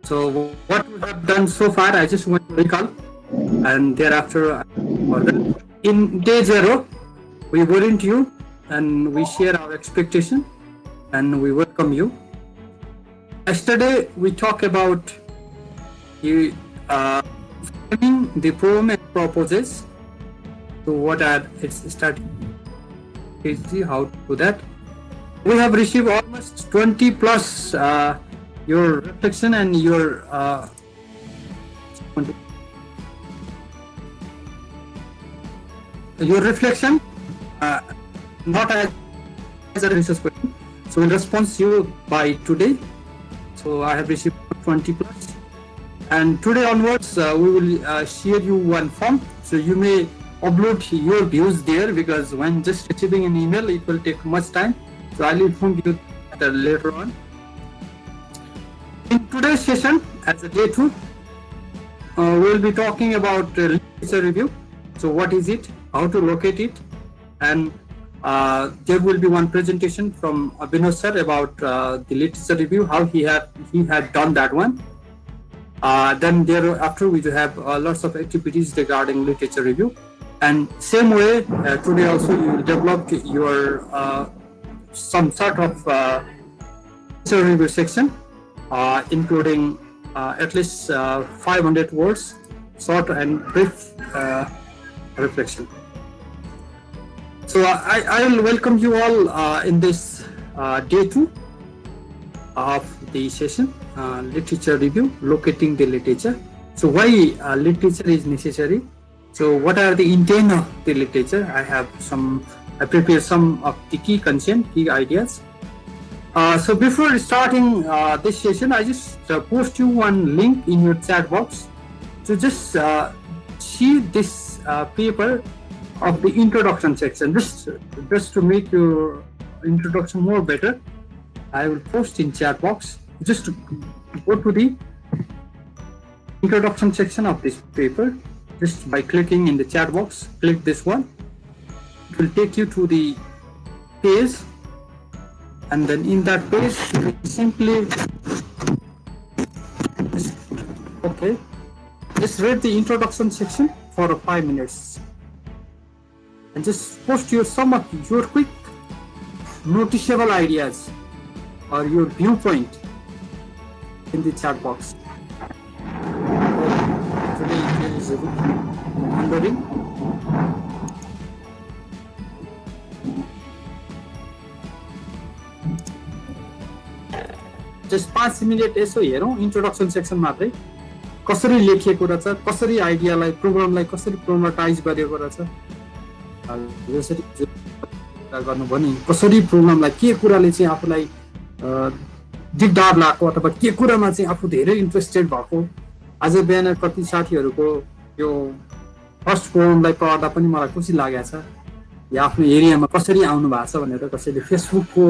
So what we have done so far, I just want to recall, and thereafter further. In day zero, we warrant you, and we share our expectation, and we welcome you. Yesterday, we talked about the framing the poem and proposes. So what are its strategy? How to do that? We have received almost 20 plus your reflection and your reflection, uh, not as a research question. So in response you by today. So I have received 20 plus. And today onwards, we will share you one form. So you may upload your views there, because when just receiving an email, it will take much time. So I'll inform you that later on. In today's session, as a day two, we'll be talking about literature review. So what is it? How to locate it? And there will be one presentation from Abhinav sir about the literature review, how he had done that one. Then thereafter we do have lots of activities regarding literature review. And same way, today also you will develop your some sort of literature review section, including at least 500 words, short and brief reflection. So I will welcome you all in this day two of the session, literature review, locating the literature. So why literature is necessary? So what are the intent of the literature? I prepared some of the key content, key ideas. So before starting this session, I just post you one link in your chat box to just see this paper of the introduction section, just to make your introduction more better. I will post in chat box. Just to go to the introduction section of this paper, just by clicking in the chat box, click this one. It will take you to the page, and then in that page, you simply just read the introduction section for 5 minutes, and just post some of your quick noticeable ideas or your viewpoint in the chat box. Today it is wondering. Just 5 minutes यसो हेरौँ introduction section मात्रै, कसरी लेखिएको रहेछ, कसरी आइडियालाई प्रोग्रामलाई कसरी प्रोमोटाइज गरेको रहेछ, जसरी गर्नुभयो नि, कसरी प्रोग्रामलाई के कुराले चाहिँ आफूलाई दिगदार लाग्यो अथवा के कुरामा चाहिँ आफू धेरै इन्ट्रेस्टेड भएको। आज बिहान कति साथीहरूको यो फर्स्ट प्रोग्रामलाई पढ्दा पनि मलाई खुसी लागेको छ, या आफ्नो एरियामा कसरी आउनु भएको छ भनेर, कसैले फेसबुकको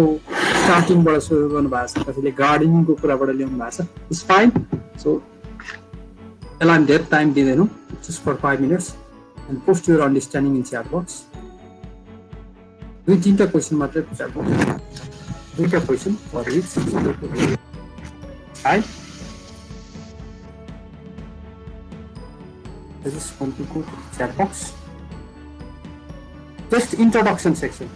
स्टार्टिङबाट सुरु गर्नु भएको छ, कसैले गार्डनिङको कुराबाट ल्याउनु भएको छ। It's fine. सो यसलाई हामी धेरै टाइम दिँदैनौँ, just for 5 minutes, and post your understanding in chat box. 2-3टा क्वेसन मात्रै च्याट बक्स, 2टा question for each. Hi, this is going to go to the chat box. Just introduction section.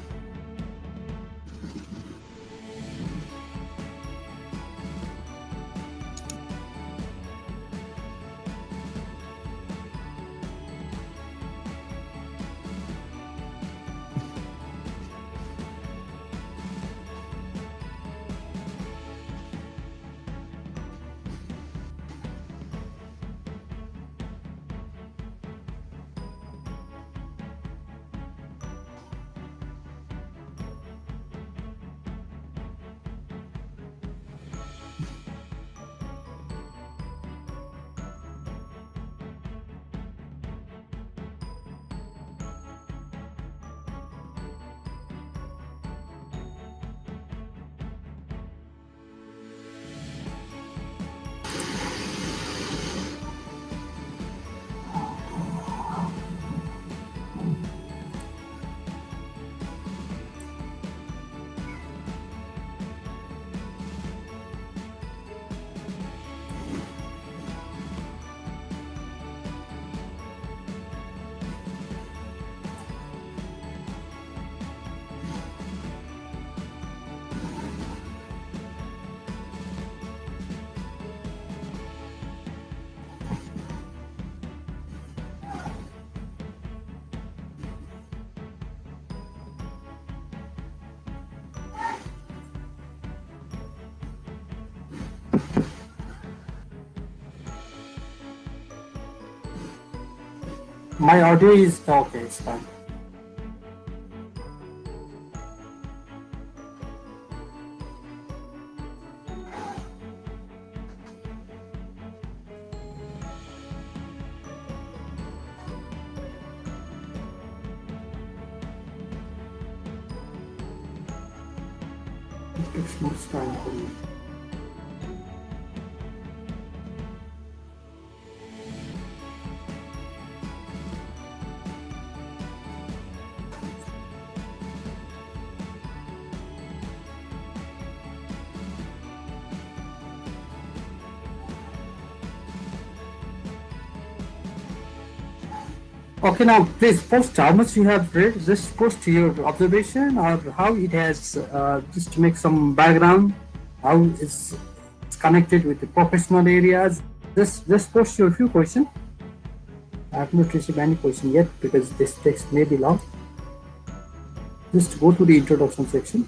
My audio is okay, it's fine. It takes more time for me. Okay, now please post how much you have read. Just post your observation or how it has, just to make some background, how it's connected with the professional areas. Just post your few questions. I have not received any question yet because this text may be long. Just go to the introduction section.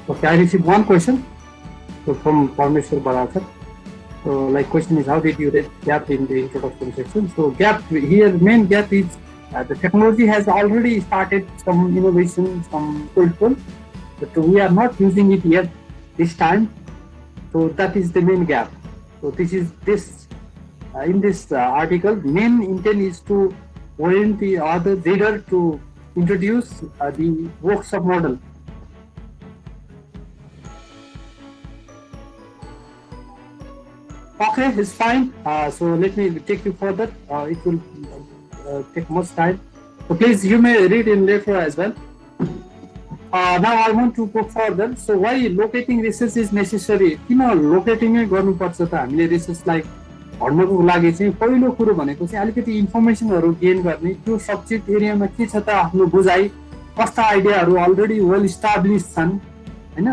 Okay, I received one question from Parmeshwar Barakar. So, like, question is, how did you rate gap in the introduction section? So, gap here, main gap is the technology has already started some innovation, some tool, but we are not using it yet this time. So, that is the main gap. So, this is this in this article, main intent is to orient the other reader to introduce the workshop model. Okay, it's fine. So let me take you further. It will take much time. So please, you may read in later as well. Now I want to go further. So why locating research is necessary? किन लोकेटिङै गर्नुपर्छ त हामीले रिसर्चलाई भन्नको लागि चाहिँ पहिलो कुरो भनेको चाहिँ अलिकति इन्फर्मेसनहरू गेन गर्ने, त्यो सब्जेक्ट एरियामा के छ त आफ्नो बुझाइ, कस्ता आइडियाहरू अलरेडी वेल इस्टाब्लिश छन् हैन,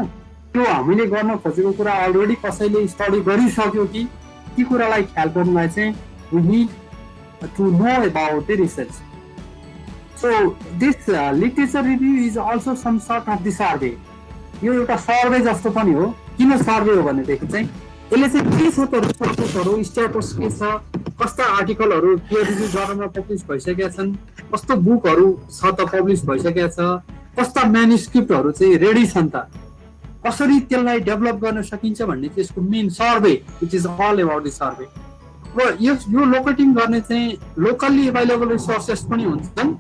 त्यो हामीले गर्न खोजेको कुरा अलरेडी कसैले स्टडी गरिसक्यो कि ती कुरालाई ख्याल गर्नलाई चाहिँ we need to know about the research. So this literature review is also some sort of the survey. यो एउटा सर्वे जस्तो पनि हो. किन सर्वे हो भनेदेखि चाहिँ यसले चाहिँ के छ त रिसर्चहरू स्ट्याटस के छ, कस्ता आर्टिकलहरू पियर रिभ्यू जर्नलमा पब्लिस भइसकेका छन्, कस्तो बुकहरू छ त पब्लिस भइसकेका छ, कस्ता म्यानुस्क्रिप्टहरू चाहिँ रेडी छन् त, कसरी त्यसलाई डेभलप गर्न सकिन्छ भन्ने चाहिँ यसको main survey, it is all about the survey. र यो लोकेटिङ गर्ने चाहिँ लोकल्ली एभाइलेबल रिसोर्सेस पनि हुन्छन्,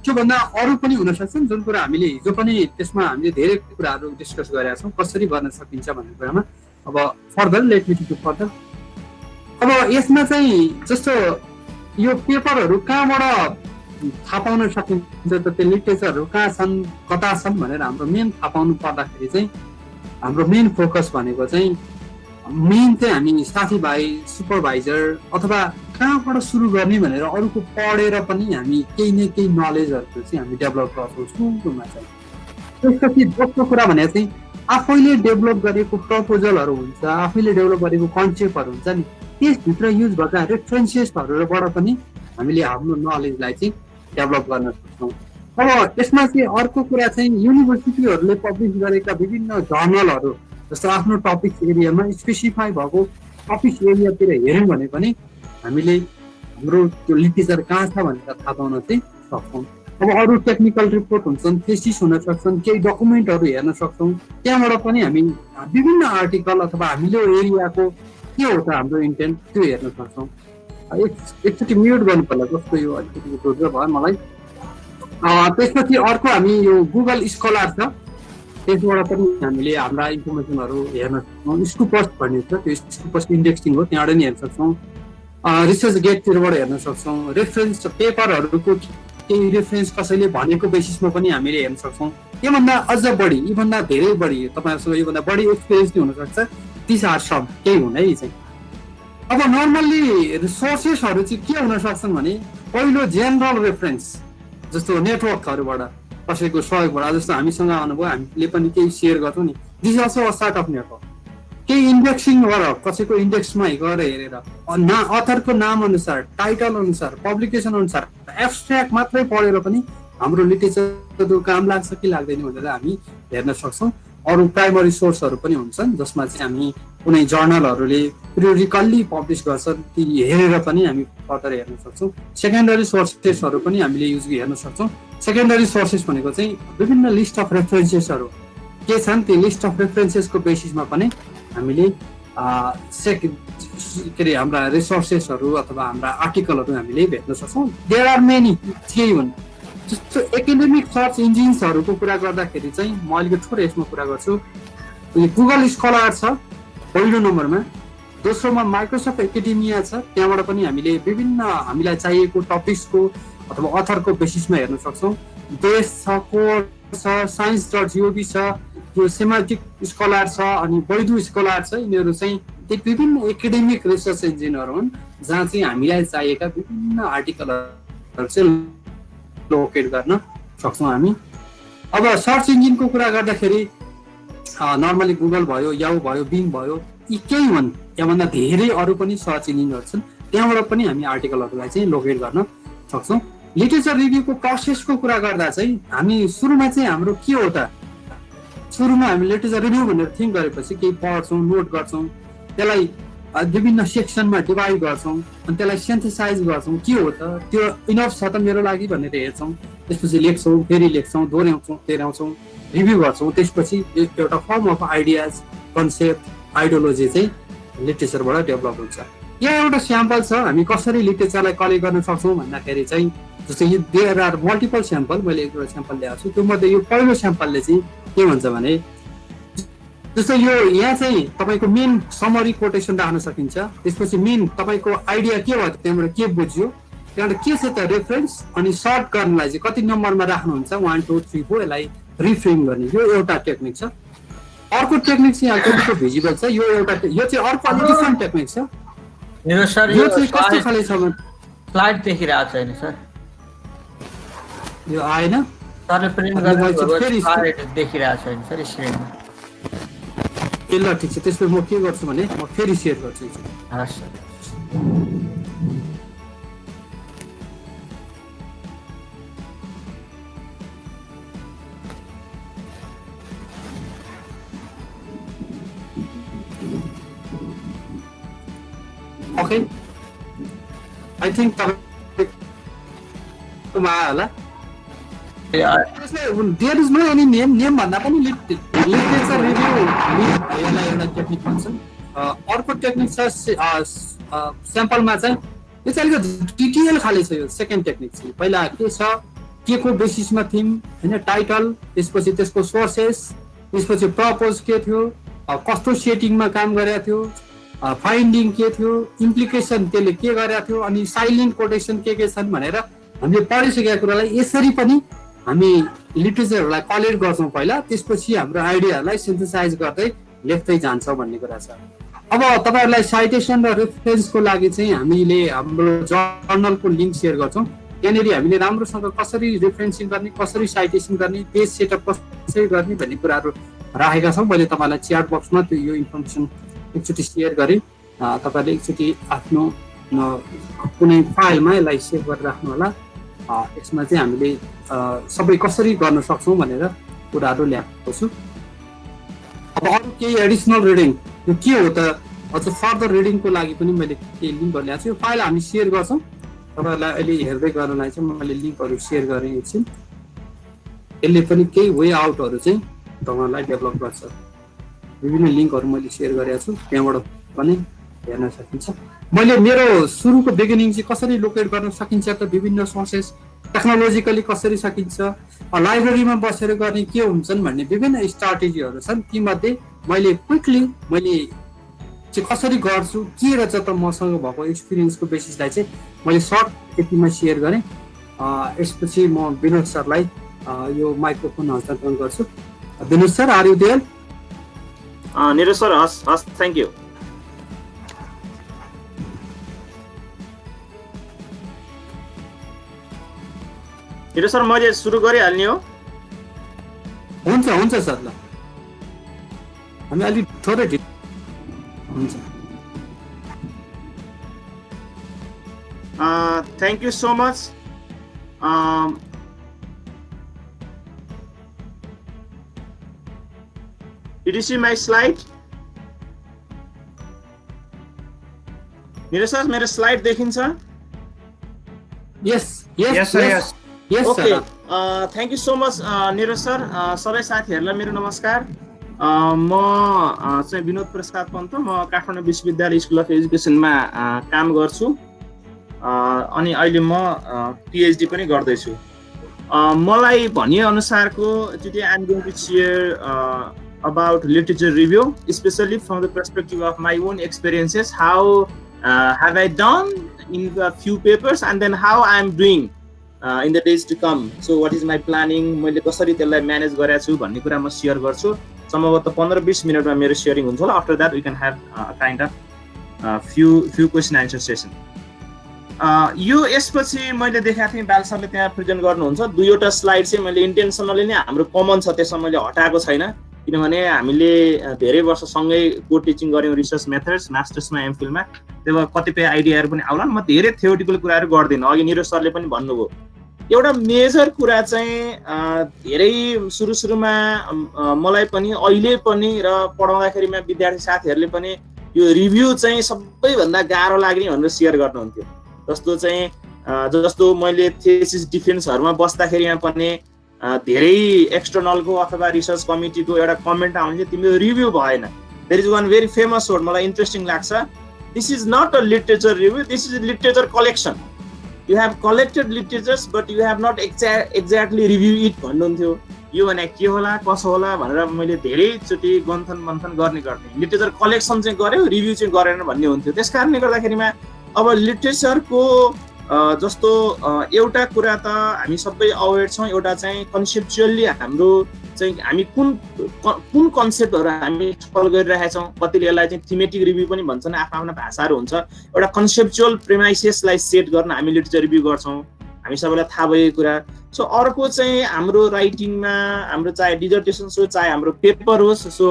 त्योभन्दा अरू पनि हुन सक्छन्, जुन कुरा हामीले हिजो पनि त्यसमा हामीले धेरै कुराहरू डिस्कस गरेका छौँ कसरी गर्न सकिन्छ भन्ने कुरामा. अब further let me to further. अब यसमा चाहिँ जस्तो यो पेपरहरू कहाँबाट थाहा पाउन सकिन्छ त, त्यो लिटरेचरहरू कहाँ छन् कता छन् भनेर हाम्रो मेन थाहा पाउनु पर्दाखेरि चाहिँ हाम्रो मेन फोकस भनेको चाहिँ मेन चाहिँ हामी साथीभाइ, सुपरभाइजर अथवा कहाँबाट सुरु गर्ने भनेर अरूको पढेर पनि हामी केही न केही नलेजहरू चाहिँ हामी डेभलप गर्छौँ सुरुमा चाहिँ. त्यसपछि दोस्रो कुरा भने चाहिँ आफैले डेभलप गरेको प्रपोजलहरू हुन्छ, आफैले डेभलप गरेको कन्सेप्टहरू हुन्छ नि, त्यसभित्र युज भएका रेफरेन्सेसहरूबाट पनि हामीले हाम्रो नलेजलाई चाहिँ डेभलप गर्न सक्छौँ. अब यसमा चाहिँ अर्को कुरा चाहिँ युनिभर्सिटीहरूले पब्लिस गरेका विभिन्न जर्नलहरू जस्तो आफ्नो टपिक एरियामा स्पेसिफाई भएको टपिक एरियातिर हेऱ्यौँ भने पनि हामीले हाम्रो त्यो लिटरेचर कहाँ छ भनेर थाहा पाउन चाहिँ सक्छौँ. अब अरू टेक्निकल रिपोर्ट हुन्छन्, थेसिस हुन सक्छन्, केही डकुमेन्टहरू हेर्न सक्छौँ, त्यहाँबाट पनि हामी विभिन्न आर्टिकल अथवा हामीले एरियाको के हो त हाम्रो इन्टेन्ट त्यो हेर्न सक्छौँ. एकचोटि म्युट गर्नु पर्ला जस्तो यो अलिकति ढोज्रो भयो मलाई. त्यसपछि अर्को हामी यो गुगल स्कलर छ, त्यसबाट पनि हामीले हाम्रा इन्फर्मेसनहरू हेर्न सक्छौँ. स्कुपस्ट भन्ने छ, त्यो स्कुपस्ट इन्डेक्सिङ हो, त्यहाँबाट नि हेर्न सक्छौँ. रिसर्च गेटतिरबाट हेर्न सक्छौँ. रेफरेन्स पेपरहरूको केही रेफरेन्स कसैले भनेको बेसिसमा पनि हामीले हेर्न सक्छौँ. योभन्दा अझ बढी, योभन्दा धेरै बढी तपाईँहरूसँग योभन्दा बढी एक्सपिरियन्स नै हुनसक्छ. दिस आर सम केही हुने चाहिँ. अब नर्मल्ली सोर्सेसहरू चाहिँ के हुन सक्छन् भने पहिलो जेनरल रेफरेन्स जस्तो नेटवर्कहरूबाट, कसैको सहयोगबाट जस्तो हामीसँग आउनुभयो हामीले पनि केही सेयर गर्छौँ नि this also a start of network केही इन्डेक्सिङ गर कसैको इन्डेक्समा गएर हेरेर अथरको नाम अनुसार टाइटल अनुसार पब्लिकेसन अनुसार एब्स्ट्र्याक्ट मात्रै पढेर पनि हाम्रो लिटरेचर काम लाग्छ कि लाग्दैन भनेर हामी हेर्न सक्छौँ अरू प्राइमरी सोर्सहरू पनि हुन्छन् जसमा चाहिँ हामी कुनै जर्नलहरूले पिरियोडिकल्ली पब्लिस गर्छन् ती हेरेर पनि हामी फर्दर हेर्न सक्छौँ सेकेन्डरी सोर्सेसहरू पनि हामीले युज हेर्न सक्छौँ सेकेन्डरी सोर्सेस भनेको चाहिँ विभिन्न लिस्ट अफ रेफरेन्सेसहरू के छन् ती लिस्ट अफ रेफरेन्सेसको बेसिसमा पनि हामीले के अरे हाम्रा रिसोर्सेसहरू अथवा हाम्रा आर्टिकलहरू हामीले भेट्न सक्छौँ देयर आर मेनी केही हुन् जस्तो एकाडेमिक सर्च इन्जिन्सहरूको कुरा गर्दाखेरि चाहिँ म अलिकति थोरै यसमा कुरा गर्छु गुगल स्कलर छ पहिलो नम्बरमा दोस्रोमा माइक्रोसफ्ट एकाडेमिया छ त्यहाँबाट पनि हामीले विभिन्न हामीलाई चाहिएको टपिक्सको अथवा अथरको बेसिसमा हेर्न सक्छौँ देश छ कोड छ साइन्स.gov छ यो सेमान्टिक स्कलर छ अनि बैदु स्कलर छ यिनीहरू चाहिँ त्यो विभिन्न एकाडेमिक रिसर्च इन्जिनहरू हुन् जहाँ चाहिँ हामीलाई चाहिएका विभिन्न आर्टिकलहरू चाहिँ लोकेट गर्न सक्छौँ हामी अब सर्च इन्जिनको कुरा गर्दाखेरि नर्मली गुगल भयो याहू भयो बिङ भयो यी केही हुन् त्योभन्दा धेरै अरू पनि सर्च इन्जिनहरू छन् त्यहाँबाट पनि हामी आर्टिकलहरूलाई चाहिँ लोकेट गर्न सक्छौँ लिटरेचर रिभ्यूको प्रोसेसको कुरा गर्दा चाहिँ हामी सुरुमा चाहिँ हाम्रो के हो त सुरुमा हामी लिटरेचर रिभ्यू भनेर थिङ्क गरेपछि केही पढ्छौँ नोट गर्छौँ त्यसलाई विभिन्न सेक्सनमा डिभाइड गर्छौँ अनि त्यसलाई सेन्थेसाइज गर्छौँ के हो त त्यो इनफ छ त मेरो लागि भनेर हेर्छौँ त्यसपछि लेख्छौँ फेरि लेख्छौँ दोहोऱ्याउँछौँ रिभ्यू गर्छौँ त्यसपछि एउटा form of ideas concept ideology चाहिँ लिटरेचरबाट डेभलप हुन्छ यहाँ एउटा स्याम्पल छ हामी कसरी लिटरेचरलाई कलेक्ट गर्न सक्छौँ भन्दाखेरि चाहिँ जस्तै यो देयर आर मल्टिपल स्याम्पल मैले एक दुईवटा स्याम्पल ल्याएको छु त्यो मध्ये यो पहिलो स्याम्पलले चाहिँ के भन्छ भने जस्तो यो यहाँ चाहिँ तपाईँको मेन समरी कोटेसन राख्न सकिन्छ त्यसपछि मेन तपाईँको आइडिया के भयो त्यहाँबाट के बुझ्यो त्यहाँबाट के छ त रेफरेन्स अनि सर्ट गर्नलाई चाहिँ कति नम्बरमा राख्नुहुन्छ 1 2 3 4 यसलाई रिफ्रेम गर्ने यो एउटा टेक्निक छ अर्को टेक्निक चाहिँ यहाँ कतिको भिजिबल छ यो एउटा यो चाहिँ अर्को अलिक डिफ्रेन्ट टेक्निक छ मेरो सर यो चाहिँ कस्तो खाले छ स्लाइड देखिरहेको छैन सर यो आएन सरले प्रिन्ट गर्नु स्लाइड देखिरहेको छैन सर स्क्रिनमा ल ठिक छ त्यसपछि म के गर्छु भने म फेरि सेयर गर्छु हस् सर ओके आई थिङ्क तपाईँकोमा आयो होला there is no any name भन्दा पनि लिटरेचर रिभ्यू यसलाई एउटा टेक्निक भन्छन् अर्को टेक्निक छ स्याम्पलमा चाहिँ यो चाहिँ अलिकति डिटेल खाले छ यो सेकेन्ड टेक्निक चाहिँ पहिला के छ के को बेसिसमा थिम होइन टाइटल त्यसपछि त्यसको सोर्सेस त्यसपछि प्रपोज के थियो कस्तो सेटिङमा काम गरेको थियो फाइन्डिङ के थियो इम्प्लिकेसन त्यसले के गरेको थियो अनि साइलेन्ट कोटेसन के छन् भनेर हामीले पढिसकेका कुरालाई यसरी पनि हामी लिटरेचरहरूलाई कलेक्ट गर्छौँ पहिला त्यसपछि हाम्रो आइडियाहरूलाई सिन्थेसाइज गर्दै लेख्दै जान्छौँ भन्ने कुरा छ अब तपाईँहरूलाई साइटेसन र रेफरेन्सको लागि चाहिँ हामीले हाम्रो जर्नलको लिङ्क सेयर गर्छौँ त्यहाँनिर हामीले राम्रोसँग कसरी रेफरेन्सिङ गर्ने कसरी साइटेसन गर्ने पेज सेटअप कसरी गर्ने भन्ने कुराहरू राखेका छौँ मैले तपाईँलाई च्याट बक्समा त्यो यो इन्फर्मेसन एकचोटि सेयर गरेँ तपाईँहरूले एकचोटि आफ्नो कुनै फाइलमा यसलाई सेभ गरेर राख्नु होला यसमा चाहिँ हामीले सबै कसरी गर्न सक्छौँ भनेर कुराहरू ल्याएको छु अब अरू केही एडिसनल रिडिङ यो के हो त अझ फर्दर रिडिङको लागि पनि मैले केही लिङ्कहरू ल्याएको छु यो फाइल हामी सेयर गर्छौँ तपाईँहरूलाई अहिले हेर्दै गर्नलाई चाहिँ मैले लिङ्कहरू सेयर गरेँ एकछिन यसले पनि केही वे आउटहरू चाहिँ तपाईँहरूलाई डेभलप गर्छ विभिन्न लिङ्कहरू मैले सेयर गरेको छु त्यहाँबाट पनि हेर्न सकिन्छ मैले मेरो सुरुको बिगिनिङ चाहिँ कसरी लोकेट गर्न सकिन्छ त विभिन्न सोर्सेस टेक्नोलोजिकली कसरी सकिन्छ लाइब्रेरीमा बसेर गर्ने के हुन्छन् भन्ने विभिन्न स्ट्राटेजीहरू छन् तीमध्ये मैले क्विकली मैले चाहिँ कसरी गर्छु के रहेछ त मसँग भएको एक्सपिरियन्सको बेसिसलाई चाहिँ मैले सर्ट यतिमा सेयर गरेँ यसपछि म विनोद सरलाई यो माइक्रोफोन हस्तान्तरण गर्छु Vinod sir are you there Niraj sir हस् थ्याङ्क यू निरज सर मैले सुरु गरिहाल्ने हो हुन्छ हुन्छ सर ल हामी अलि थोरै हुन्छ Thank you so much. Did you see my slide? Neeraj sir, मेरो slide देखिन्छ? Yes, Yes, sir, yes. Yes, Okay. sir. Thank you so much, Neeraj sir. सबै साथीहरूलाई मेरो नमस्कार. म चाहिँ विनोद प्रसाद पन्त, म काठमाडौँ विश्वविद्यालय स्कुल अफ एजुकेसनमा काम गर्छु अनि अहिले म PhD पनि गर्दैछु. मलाई भनिए अनुसारको today I'm going to share about literature review, especially from the perspective of my own experiences. How have I done in a few papers, and then how I'm doing in the days to come. So what is my planning? मैले कसरी त्यसलाई manage गरेको छु भन्ने कुरा म share गर्छु. सम्भवतः 15-20 मिनेटमा मेरो शेयरिङ हुन्छ होला. After that we can have kind of few question answer session. यो यसपछि मैले देखाएको थिएँ बाल सरले त्यहाँ प्रेजेन्ट गर्नुहुन्छ. दुईवटा स्लाइड चाहिँ मैले इन्टेन्सनली नै हाम्रो कमन छ त्यसमा मैले हटाएको छैन, किनभने हामीले धेरै वर्ष सँगै को टिचिङ गर्यौँ रिसर्च मेथड्स मास्टर्समा एमफिलमा. त्यही भएर कतिपय आइडियाहरू पनि आउला. म धेरै थ्योरिटिकल कुराहरू गर्दिनँ. अघि निरज सरले पनि भन्नुभयो एउटा मेजर कुरा चाहिँ धेरै सुरुमा मलाई पनि अहिले पनि र पढाउँदाखेरिमा विद्यार्थी साथीहरूले पनि यो रिभ्यू चाहिँ सबैभन्दा गाह्रो लाग्ने भनेर सेयर गर्नुहुन्थ्यो. जस्तो मैले थेसिस डिफेन्सहरुमा बस्दाखेरिमा पनि धेरै एक्सटर्नलको अथवा रिसर्च कमिटीको एउटा कमेन्ट आउँछ तिम्रो रिभ्यू भएन. There is one very famous word मलाई इन्ट्रेस्टिङ लाग्छ. This is not a literature review, this is literature collection. You have collected literatures but you have not exactly reviewed it भन्नुहुन्थ्यो. यो भने के होला कसो होला भनेर मैले धेरै चोटी गन्थन गर्ने गर्थेँ. लिटरेचर कलेक्सन चाहिँ गर्यो, रिभ्यू चाहिँ गरेन भन्ने हुन्थ्यो. त्यसकारणले गर्दाखेरिमा अब लिटरेचरको जस्तो एउटा कुरा त हामी सबै अवेयर छौँ. एउटा चाहिँ कन्सेप्चुअली हाम्रो चाहिँ हामी कुन कन्सेप्टहरु हामी छलफल गरिरहेका छौँ. कतिले यसलाई चाहिँ थीमेटिक रिभ्यू पनि भन्छन्, आफ्ना भाषाहरु हुन्छ. एउटा कन्सेप्चुअल प्रेमाइसेसलाई सेट गर्न हामी लिटरेचर रिभ्यू गर्छौँ, हामी सबैलाई थाहा भएको कुरा. सो अर्को चाहिँ हाम्रो राइटिङमा हाम्रो चाहे डिजर्टेसन होस् चाहे हाम्रो पेपर होस्, so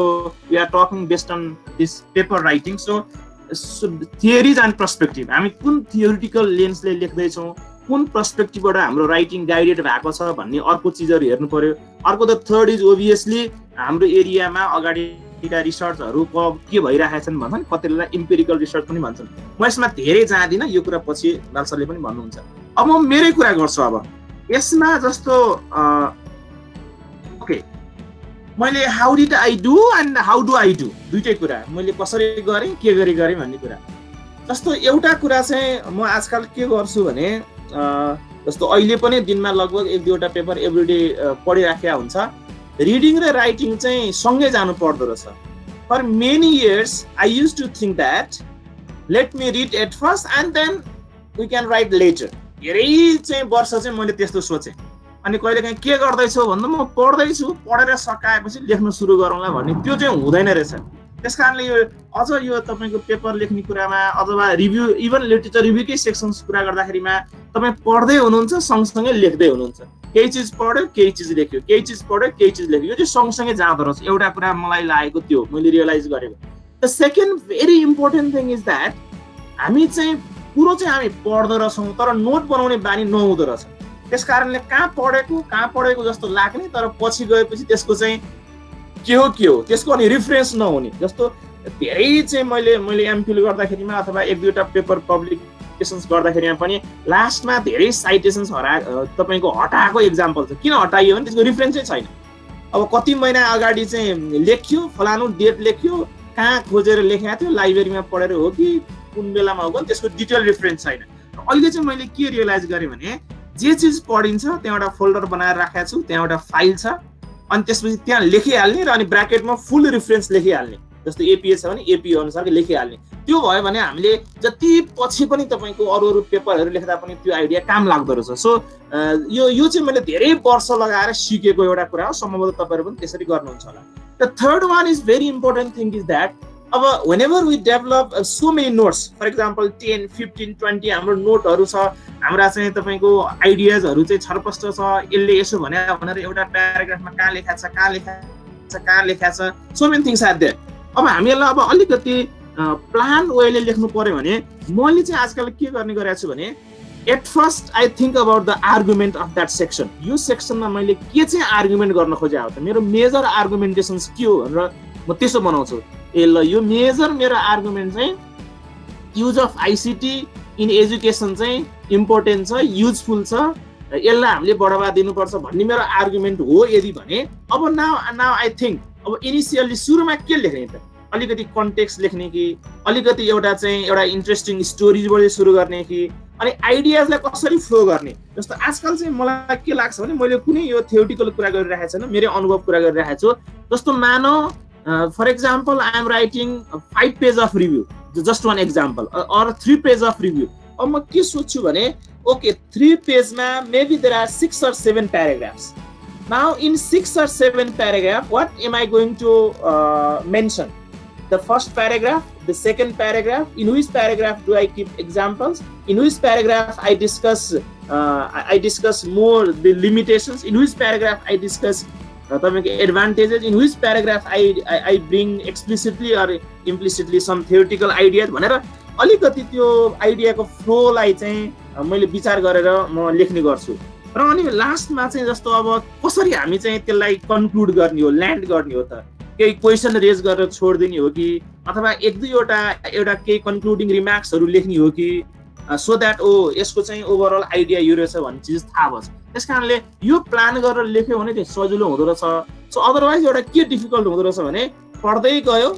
we are talking based on this paper writing. So theories and perspective हामी कुन थियोरिटिकल लेन्सले लेख्दैछौँ, कुन पर्सपेक्टिभबाट हाम्रो राइटिङ गाइडेड भएको छ भन्ने अर्को चिजहरू हेर्नु पर्यो. अर्को द थर्ड इज ओभियसली हाम्रो एरियामा अगाडिका रिसर्चहरू के भइरहेका छन् भन्छन्, कतिलाई इम्पेरिकल रिसर्च पनि भन्छन्. म यसमा धेरै जाँदिनँ, यो कुरा पछि बाल सरले पनि भन्नुहुन्छ. अब म मेरै कुरा गर्छु. अब यसमा जस्तो ओके मैले how did I do and how do I do दुईटै कुरा मैले कसरी गरेँ के गरेँ भन्ने कुरा. जस्तो एउटा कुरा चाहिँ म आजकल के गर्छु भने जस्तो अहिले पनि दिनमा लगभग 1-2वटा पेपर एभ्रीडे पढिराखेका हुन्छ. रिडिङ र राइटिङ चाहिँ सँगै जानु पर्दो रहेछ. For many years I use to think that let me read at first and then we can write later. धेरै चाहिँ वर्ष चाहिँ मैले त्यस्तो सोचेँ. अनि कहिलेकाहीँ के गर्दैछु भन्दा म पढ्दैछु, पढेर सकाएपछि लेख्न सुरु गरौँला भन्ने त्यो चाहिँ हुँदैन रहेछ. त्यसकारणले यो अझ यो तपाईँको पेपर लेख्ने कुरामा अथवा रिभ्यू इभन लिटरेचर रिभ्यूकै सेक्सन्स कुरा गर्दाखेरिमा तपाईँ पढ्दै हुनुहुन्छ सँगसँगै लेख्दै हुनुहुन्छ. केही चिज पढ्यो केही चिज लेख्यो, केही चिज पढ्यो केही चिज लेख्यो, यो चाहिँ सँगसँगै जाँदो रहेछ. एउटा कुरा मलाई लागेको त्यो मैले रियलाइज गरेको. The second very important thing is that हामी चाहिँ कुरो चाहिँ हामी पढ्दो रहेछौँ तर नोट बनाउने बानी नहुँदो रहेछ. त्यस कारणले कहाँ पढेको जस्तो लाग्ने तर पछि गएपछि त्यसको चाहिँ के हो त्यसको अनि रिफरेन्स नहुने. जस्तो धेरै चाहिँ मैले एमफिल गर्दाखेरिमा अथवा 1-2वटा पेपर पब्लिकेसन्स गर्दाखेरिमा पनि लास्टमा धेरै साइटेसन्स तपाईँको हटाएको इक्जाम्पल छ. किन हटाइयो भने त्यसको रिफरेन्सै छैन. अब कति महिना अगाडि चाहिँ लेख्यो, फलानु डेट लेख्यो, कहाँ खोजेर लेखेको थियो, लाइब्रेरीमा पढेर हो कि कुन बेलामा हो भने त्यसको डिटेल रिफरेन्स छैन. अहिले चाहिँ मैले के रियलाइज गरेँ भने जे चिज पढिन्छ त्यहाँ एउटा फोल्डर बनाएर राखेको छु, त्यहाँ एउटा फाइल छ, अनि त्यसपछि त्यहाँ लेखिहाल्ने र अनि ब्राकेटमा फुल रिफरेन्स लेखिहाल्ने. जस्तो एपीए छ भने एपीए अनुसार लेखिहाल्ने. त्यो भयो भने हामीले जति पछि पनि तपाईँको अरू पेपरहरू लेख्दा पनि त्यो आइडिया काम लाग्दो रहेछ. सो यो चाहिँ मैले धेरै वर्ष लगाएर सिकेको एउटा कुरा हो. सम्भवतः तपाईँहरू पनि त्यसरी गर्नुहुन्छ होला. The third one is very important thing is that अब whenever we develop so many notes, for example 10, 15, 20 हाम्रो नोटहरू छ, हाम्रा चाहिँ तपाईको आइडियाजहरू चाहिँ छरपष्ट छ, यसले यसो भनेर एउटा प्याराग्राफमा कहाँ लेखा छ, so many things are there. अब हामीलाई अब अलिकति प्लान वेले लेख्नु पर्यो भने मैले चाहिँ आजकल के गर्ने गरेको छु भने at first I think about the argument of that section. यो सेक्सनमा मैले के चाहिँ आर्गुमेन्ट गर्न खोजे हो त, मेरो मेजर आर्गुमेन्टेसन्स के हो भनेर म त्यसो बनाउँछु। ए ल यो मेजर मेरो आर्गुमेन्ट चाहिँ use of ICT in education चाहिँ इम्पोर्टेन्ट छ, युजफुल छ, यसलाई हामीले बढावा दिनुपर्छ भन्ने मेरो आर्गुमेन्ट हो यदि भने अब नाउ आई थिङ्क अब इनिसियली सुरुमा के लेख्ने त, अलिकति कन्टेक्स्ट लेख्ने कि अलिकति एउटा इन्ट्रेस्टिङ स्टोरीबाट सुरु गर्ने कि अनि आइडियाजलाई कसरी फ्लो गर्ने। जस्तो आजकल चाहिँ मलाई के लाग्छ भने मैले कुनै यो थ्योरिटिकल कुरा गरिरहेको छैन, मेरो अनुभव कुरा गरिरहेको छु। जस्तो मानौ for example I am writing 5 page of review, just one example, or 3 page of review. अब म के सोच्छु भने ओके 3 पेजमा maybe there are 6 or 7 paragraphs. Now in 6 or 7 paragraph what am I going to mention? The first paragraph, the second paragraph, in which paragraph do I keep examples, in which paragraph I discuss more the limitations, in which paragraph I discuss advantages, in which paragraph I bring explicitly or implicitly some theoretical ideas भनेर अलिकति त्यो आइडियाको फ्लोलाई चाहिँ मैले विचार गरेर म लेख्ने गर्छु। र अनि लास्टमा चाहिँ जस्तो अब कसरी हामी चाहिँ त्यसलाई कन्क्लुड गर्ने हो, ल्यान्ड गर्ने हो त, केही क्वेसन रेज गरेर छोडिदिने हो कि अथवा एक दुईवटा केही कन्क्लुडिङ रिमार्क्सहरू लेख्ने हो कि सो द्याट यसको चाहिँ ओभरअल आइडिया यो रहेछ भन्ने चिज थाहा भन्छ। त्यस कारणले यो प्लान गरेर लेख्यो भने त्यो सजिलो हुँदो रहेछ। सो अदरवाइज एउटा के डिफिकल्ट हुँदो रहेछ भने पढ्दै गयो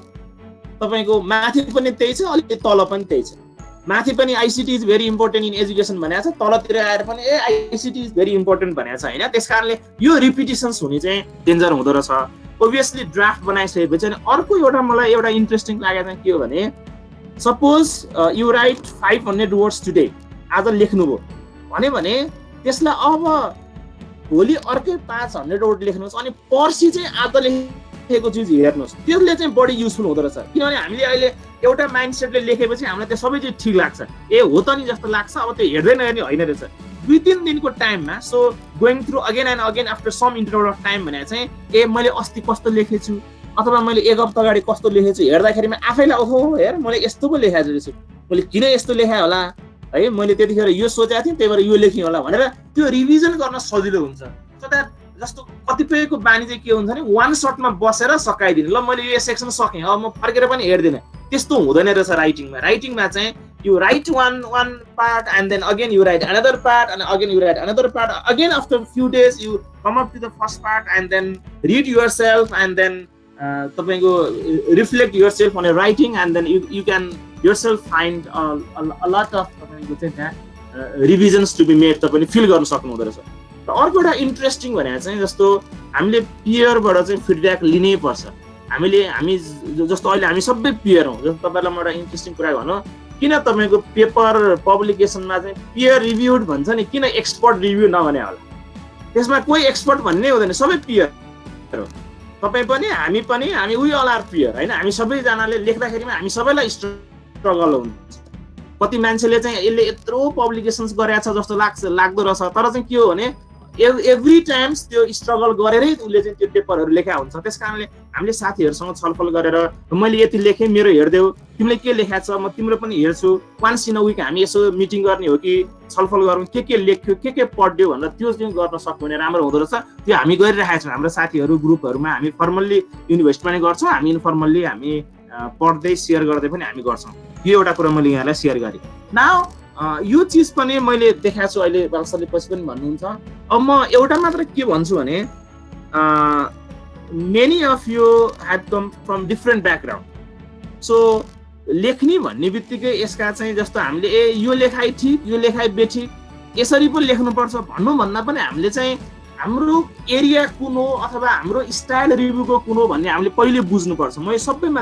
तपाईँको माथि पनि त्यही छ, अलिकति तल पनि त्यही छ। माथि पनि ICT is very important in education भनेको छ, तलतिर आएर पनि आइसिटी इज भेरी इम्पोर्टेन्ट भनेको छ होइन। त्यस कारणले यो रिपिटिसन्स हुने चाहिँ डेन्जर हुँदो रहेछ। ओभियसली ड्राफ्ट बनाइसकेपछि अनि अर्को एउटा मलाई एउटा इन्ट्रेस्टिङ लागेको चाहिँ के हो भने suppose you right 500 words today, आज लेख्नुभयो भने त्यसलाई अब भोलि अर्कै 500 वर्ड लेख्नुहोस् अनि पर्सि चाहिँ आज लेखेको चिज हेर्नुहोस्, त्यसले चाहिँ बढी युजफुल हुँदो रहेछ। किनभने हामीले अहिले एउटा माइन्डसेटले लेखेपछि हामीलाई त्यो सबै चिज ठिक लाग्छ, ए हो त नि जस्तो लाग्छ, अब त्यो हेर्दै नहेर्ने होइन रहेछ। 2-3 दिनको टाइममा so going through again and again after some interval of time भने चाहिँ ए मैले अस्ति कस्तो लेखेछु अथवा मैले 1 हप्ता अगाडि कस्तो लेखेछु हेर्दाखेरिमा आफैलाई ओहो हेर मैले यस्तो पो लेखेको रहेछु, मैले किन यस्तो लेखाएँ होला है, मैले त्यतिखेर यो सोचेको थिएँ त्यही भएर यो लेखेँ होला भनेर त्यो रिभिजन गर्न सजिलो हुन्छ। सो द्याट जस्तो कतिपयको बानी चाहिँ के हुन्छ भने वान सटमा बसेर सकाइदिने, ल मैले यो सेक्सन सकेँ अब म फर्केर पनि हेर्दिनँ, त्यस्तो हुँदैन रहेछ राइटिङमा। राइटिङमा चाहिँ you write one part and then again you write another part and again you write another part, again after a few days you come up to the first part and then read yourself and then तपाईको reflect yourself on a writing and then you can yourself find a lot of तपाईको चाहिँ त्यहाँ revisions to be made, तपाईले feel गर्न सक्नु हुँदो रहेछ। र अर्को एउटा इन्ट्रेस्टिङ भने चाहिँ जस्तो हामीले पियरबाट चाहिँ फिडब्याक लिनै पर्छ। हामी जस्तो अहिले हामी सबै पियर हौँ। जस्तो तपाईँलाई म एउटा इन्ट्रेस्टिङ कुरा भनौँ, किन तपाईँको पेपर पब्लिकेसनमा चाहिँ पियर रिभ्युड भन्छ नि, किन एक्सपर्ट रिभ्यू नभने होला? त्यसमा कोही एक्सपर्ट भन्ने हुँदैन, सबै पियर हो। तपाईँ पनि हामी वी अल आर पियर होइन। हामी सबैजनाले लेख्दाखेरिमा हामी सबैलाई स्ट्रगल हुन्छ। कति मान्छेले चाहिँ यसले यत्रो पब्लिकेसन्स गरेको छ जस्तो लाग्दो रहेछ, तर चाहिँ के हो भने एभ्री टाइम्स त्यो स्ट्रगल गरेरै उसले चाहिँ त्यो पेपरहरू लेखा हुन्छ। त्यस कारणले हामीले साथीहरूसँग छलफल गरेर मैले यति लेखेँ मेरो हेरिदेऊ, तिमीले के लेखा छ म तिम्रो पनि हेर्छु, वान्स इन अ विक हामी यसो मिटिङ गर्ने हो कि छलफल गरौँ के लेख्यो के पढ्यो भनेर त्यो चाहिँ गर्न सक्यो भने राम्रो हुँदो रहेछ। त्यो हामी गरिरहेका छौँ हाम्रो साथीहरू ग्रुपहरूमा। हामी फर्मल्ली युनिभर्सिटीमा नै गर्छौँ, हामी इन्फर्मल्ली हामी पढ्दै सेयर गर्दै पनि हामी गर्छौँ। यो एउटा कुरा मैले यहाँलाई सेयर गरेँ। नाउ यो चिज पनि मैले देखाएको छु, अहिले बालसरले पछि पनि भन्नुहुन्छ। अब म एउटा मात्र के भन्छु भने many of you have come from different background. So लेख्ने भन्ने बित्तिकै यसका चाहिँ जस्तो हामीले यो लेखाइ ठिक यो लेखाइ बेठिक यसरी पो लेख्नुपर्छ भन्नुभन्दा पनि हामीले चाहिँ हाम्रो एरिया कुन हो अथवा हाम्रो स्टाइल रिभ्यूको कुन हो भन्ने हामीले पहिले बुझ्नुपर्छ। म यो सबैमा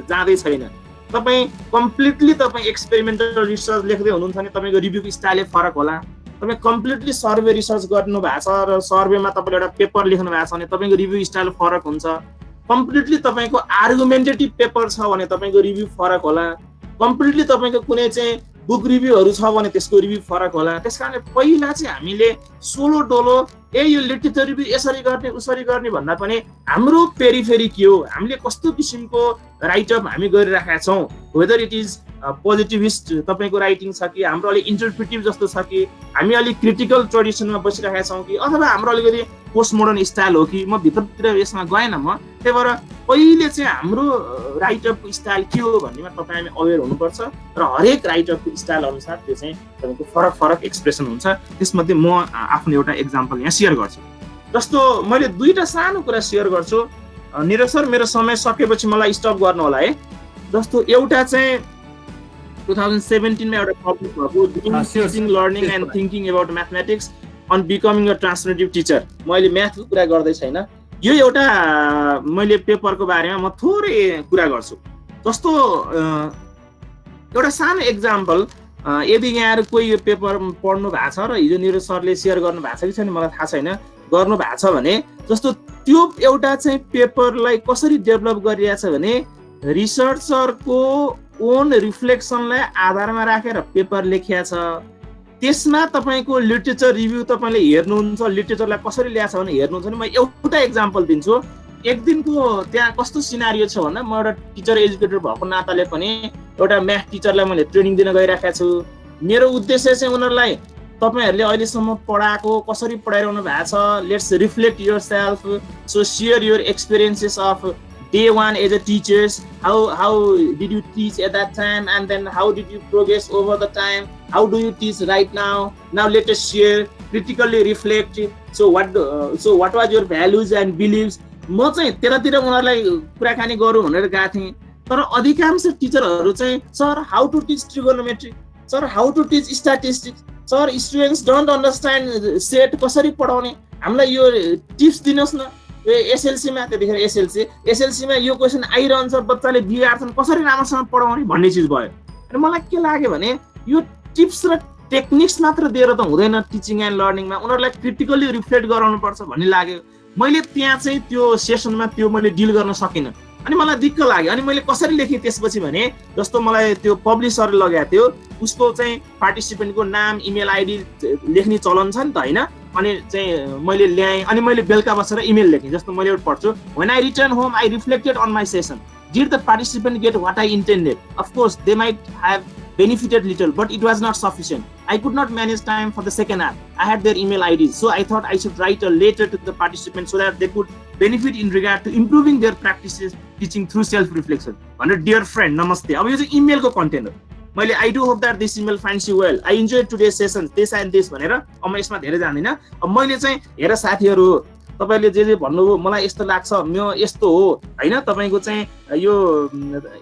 जाँदै छैन। तपाईँ कम्प्लिटली तपाईँ एक्सपेरिमेन्टल रिसर्च लेख्दै हुनुहुन्छ भने तपाईँको रिभ्यूको स्टाइलै फरक होला। तपाईँ कम्प्लिटली सर्वे रिसर्च गर्नु भएको छ र सर्वेमा तपाईँले एउटा पेपर लेख्नु भएको छ भने तपाईँको रिभ्यू स्टाइल फरक हुन्छ। कम्प्लिटली तपाईँको आर्गुमेन्टेटिभ पेपर छ भने तपाईँको रिभ्यू फरक होला, कम्प्लिटली तपाईँको कुनै चाहिँ बुक रिभ्यूहरू छ भने त्यसको रिभ्यू फरक होला। त्यसकारणले पहिला चाहिँ हामीले सोलो डोलो यो लिटरेचर रिभ्यू यसरी गर्ने उसरी गर्ने भन्दा पनि हाम्रो पेरिफेरी के हो, हामीले कस्तो किसिमको राइटअप हामी गरिरहेका छौँ, वेदर इट इज पोजिटिभिस्ट तपाईँको राइटिङ छ कि हाम्रो अलिक इन्टरप्रिटिभ जस्तो छ कि हामी अलिक क्रिटिकल ट्रेडिसनमा बसिरहेका छौँ कि अथवा हाम्रो अलिकति पोस्ट मोडर्न स्टाइल हो कि म भित्रतिर यसमा गएन म। त्यही भएर पहिले चाहिँ हाम्रो राइटअपको स्टाइल के हो भन्नेमा तपाईँ हामी अवेर हुनुपर्छ र हरेक राइटअपको स्टाइल अनुसार त्यो चाहिँ तपाईँको फरक फरक एक्सप्रेसन हुन्छ। त्यसमध्ये म आफ्नो एउटा एक्जाम्पल यहाँ सेयर गर्छु। जस्तो मैले दुईवटा सानो कुरा सेयर गर्छु। निरज सर मेरो समय सकेपछि मलाई स्टप गर्नु होला है। जस्तो एउटा चाहिँ 2017 मा एउटा पब्लिक भएको teaching learning and thinking about mathematics on becoming a transformative teacher. मैले म्याथको कुरा गर्दै छैन, यो एउटा मैले पेपरको बारेमा म थोरै कुरा गर्छु। जस्तो एउटा सानो एक्जाम्पल, यदि यहाँहरू कोही यो पेपर पढ्नु भएको छ र हिजो निरज सरले सेयर गर्नु भएको छ कि छैन मलाई थाहा छैन, गर्नु भएको छ भने जस्तो त्यो एउटा चाहिँ पेपरलाई कसरी डेभलप गरिरहेछ भने रिसर्चरको ओन रिफ्लेक्सनलाई आधारमा राखेर पेपर लेखिया छ। त्यसमा तपाईँको लिटरेचर रिभ्यू तपाईँले हेर्नुहुन्छ, लिटरेचरलाई कसरी ल्याएको छ भने हेर्नुहुन्छ भने म एउटा एक्जाम्पल दिन्छु। एक दिनको त्यहाँ कस्तो सिनारियो छ भन्दा म एउटा टिचर एजुकेटर भएको नाताले पनि एउटा म्याथ टिचरलाई मैले ट्रेनिङ दिन गइरहेको छु। मेरो उद्देश्य चाहिँ उनीहरूलाई तपाईहरूले अहिलेसम्म पढाएको कसरी पढाइरहनु भएको छ, let's reflect your self, so share your experiences of day one as a teachers, how did you teach at that time, and then how did you progress over the time, how do you teach right now let us share, critically reflect, so what was your values and beliefs। म चाहिँ त्यतातिर उनीहरूलाई कुराकानी गरौँ भनेर गएको थिएँ। तर अधिकांश टिचरहरू चाहिँ sir how to teach trigonometry, sir how to teach statistics, sir students don't understand set कसरी पढाउने, हामीलाई यो टिप्स दिनुहोस् न। एसएलसीमा त्यतिखेर एसएलसीमा यो क्वेसन आइरहन्छ, बच्चाले बिगार्छन्, कसरी राम्रोसँग पढाउने भन्ने चिज भयो। अनि मलाई के लाग्यो भने यो टिप्स र टेक्निक्स मात्र दिएर त हुँदैन, टिचिङ एन्ड लर्निङमा उनीहरूलाई क्रिटिकली रिफ्लेक्ट गराउनु पर्छ भन्ने लाग्यो। मैले त्यहाँ चाहिँ त्यो सेसनमा त्यो मैले डिल गर्न सकिनँ, अनि मलाई दिक्क लाग्यो। अनि मैले कसरी लेखेँ त्यसपछि भने जस्तो मलाई त्यो पब्लिसरले लगाएको थियो, उसको चाहिँ पार्टिसिपेन्टको नाम इमेल आइडी लेख्ने चलन छ नि त होइन। अनि चाहिँ मैले ल्याएँ, अनि मैले बेलुका बसेर इमेल लेखेँ। जस्तो मैले एउटा पढ्छु, when I returned home I reflected on my session, did the participant get what I intended, of course they might have benefited little but it was not sufficient, I could not manage time for the second half, I had their email IDs, so I thought I should write a letter to the participants so that they could benefit in regard to improving their practices teaching through self reflection भनेर dear friend नमस्ते। अब यो चाहिँ इमेलको content हो। मैले I do hope that this email finds you well, I enjoyed today's session, this and this भनेर। अब म यसमा धेरै जान्दिनँ। अब मैले चाहिँ हेर साथीहरू तपाईले जे भन्नुभयो मलाई यस्तो लाग्छ, म यस्तो हो हैन, तपाईको चाहिँ यो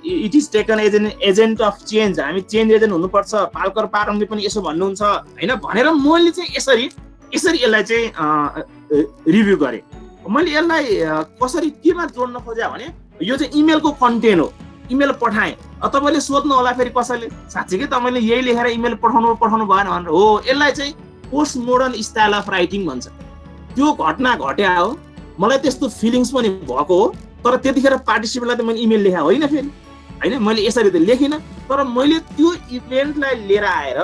it is taken as an agent of change, हामी चेन्ज एजेन्ट हुनुपर्छ, पालकर पारङले पनि यसो भन्नुहुन्छ हैन भनेर मैले चाहिँ यसरी यसलाई चाहिँ रिभ्यू गरेँ। मैले यसलाई कसरी केमा जोड्न खोजे भने यो चाहिँ इमेलको कन्टेन्ट हो, इमेल पठाएँ। तपाईले सोध्नु होला फेरि कसैले साँच्चीकै तपाईले यही लेखेर इमेल पठाउनु भएन भनेर, हो यसलाई चाहिँ post modern style of writing भन्छ। त्यो घटना घट्या हो, मलाई त्यस्तो फिलिङ्स पनि भएको हो, तर त्यतिखेर पार्टिसिपेन्टलाई त मैले इमेल लेखा होइन फेरि हैन, मैले यसरी त लेखिनँ। तर मैले त्यो इभेन्टलाई लिएर आएर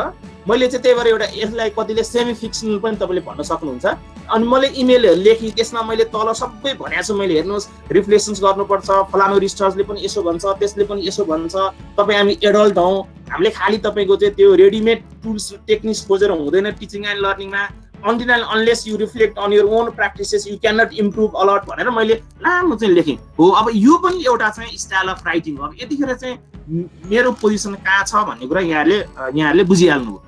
मैले चाहिँ त्यही भएर एउटा यसलाई कतिले सेमी फिक्सनल पनि तपाईँले भन्न सक्नुहुन्छ। अनि मैले इमेलहरू लेखेँ, त्यसमा मैले तल सबै भनेको छु, मैले हेर्नुहोस् रिफ्लेक्सन्स गर्नुपर्छ, फलानु रिसर्चले पनि यसो भन्छ, त्यसले पनि यसो भन्छ, तपाईँ हामी एडल्ट हौँ, हामीले खालि तपाईँको चाहिँ त्यो रेडिमेड टुल्स टेक्निक्स खोजेर हुँदैन टिचिङ एन्ड लर्निङमा, until and unless you reflect on your own practices you cannot improve a lot भनेर मैले लामो चाहिँ लेखेँ हो। अब यो पनि एउटा चाहिँ स्टाइल अफ राइटिङ हो। अब यतिखेर चाहिँ मेरो पोजिसन कहाँ छ भन्ने कुरा यहाँहरूले बुझिहाल्नु हो।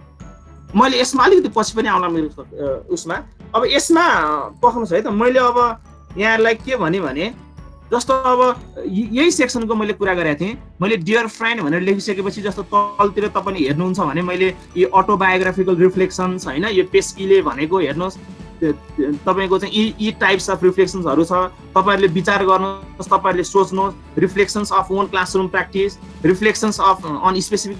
मैले यसमा अलिकति पछि पनि आउला मेरो उसमा। अब यसमा पख्नुहोस् है त, मैले अब यहाँहरूलाई के भने जस्तो अब यही सेक्सनको मैले कुरा गरेको थिएँ। मैले डियर फ्रेन्ड भनेर लेखिसकेपछि जस्तो तलतिर तपाईँले हेर्नुहुन्छ भने मैले यो अटोबायोग्राफिकल रिफ्लेक्सन्स होइन, यो पेस्कीले भनेको हेर्नुहोस् तपाईँको चाहिँ यी टाइप्स अफ रिफ्लेक्सन्सहरू छ, तपाईँहरूले विचार गर्नुहोस्, तपाईँहरूले सोच्नुहोस्, reflections of own classroom practice, reflections of on specific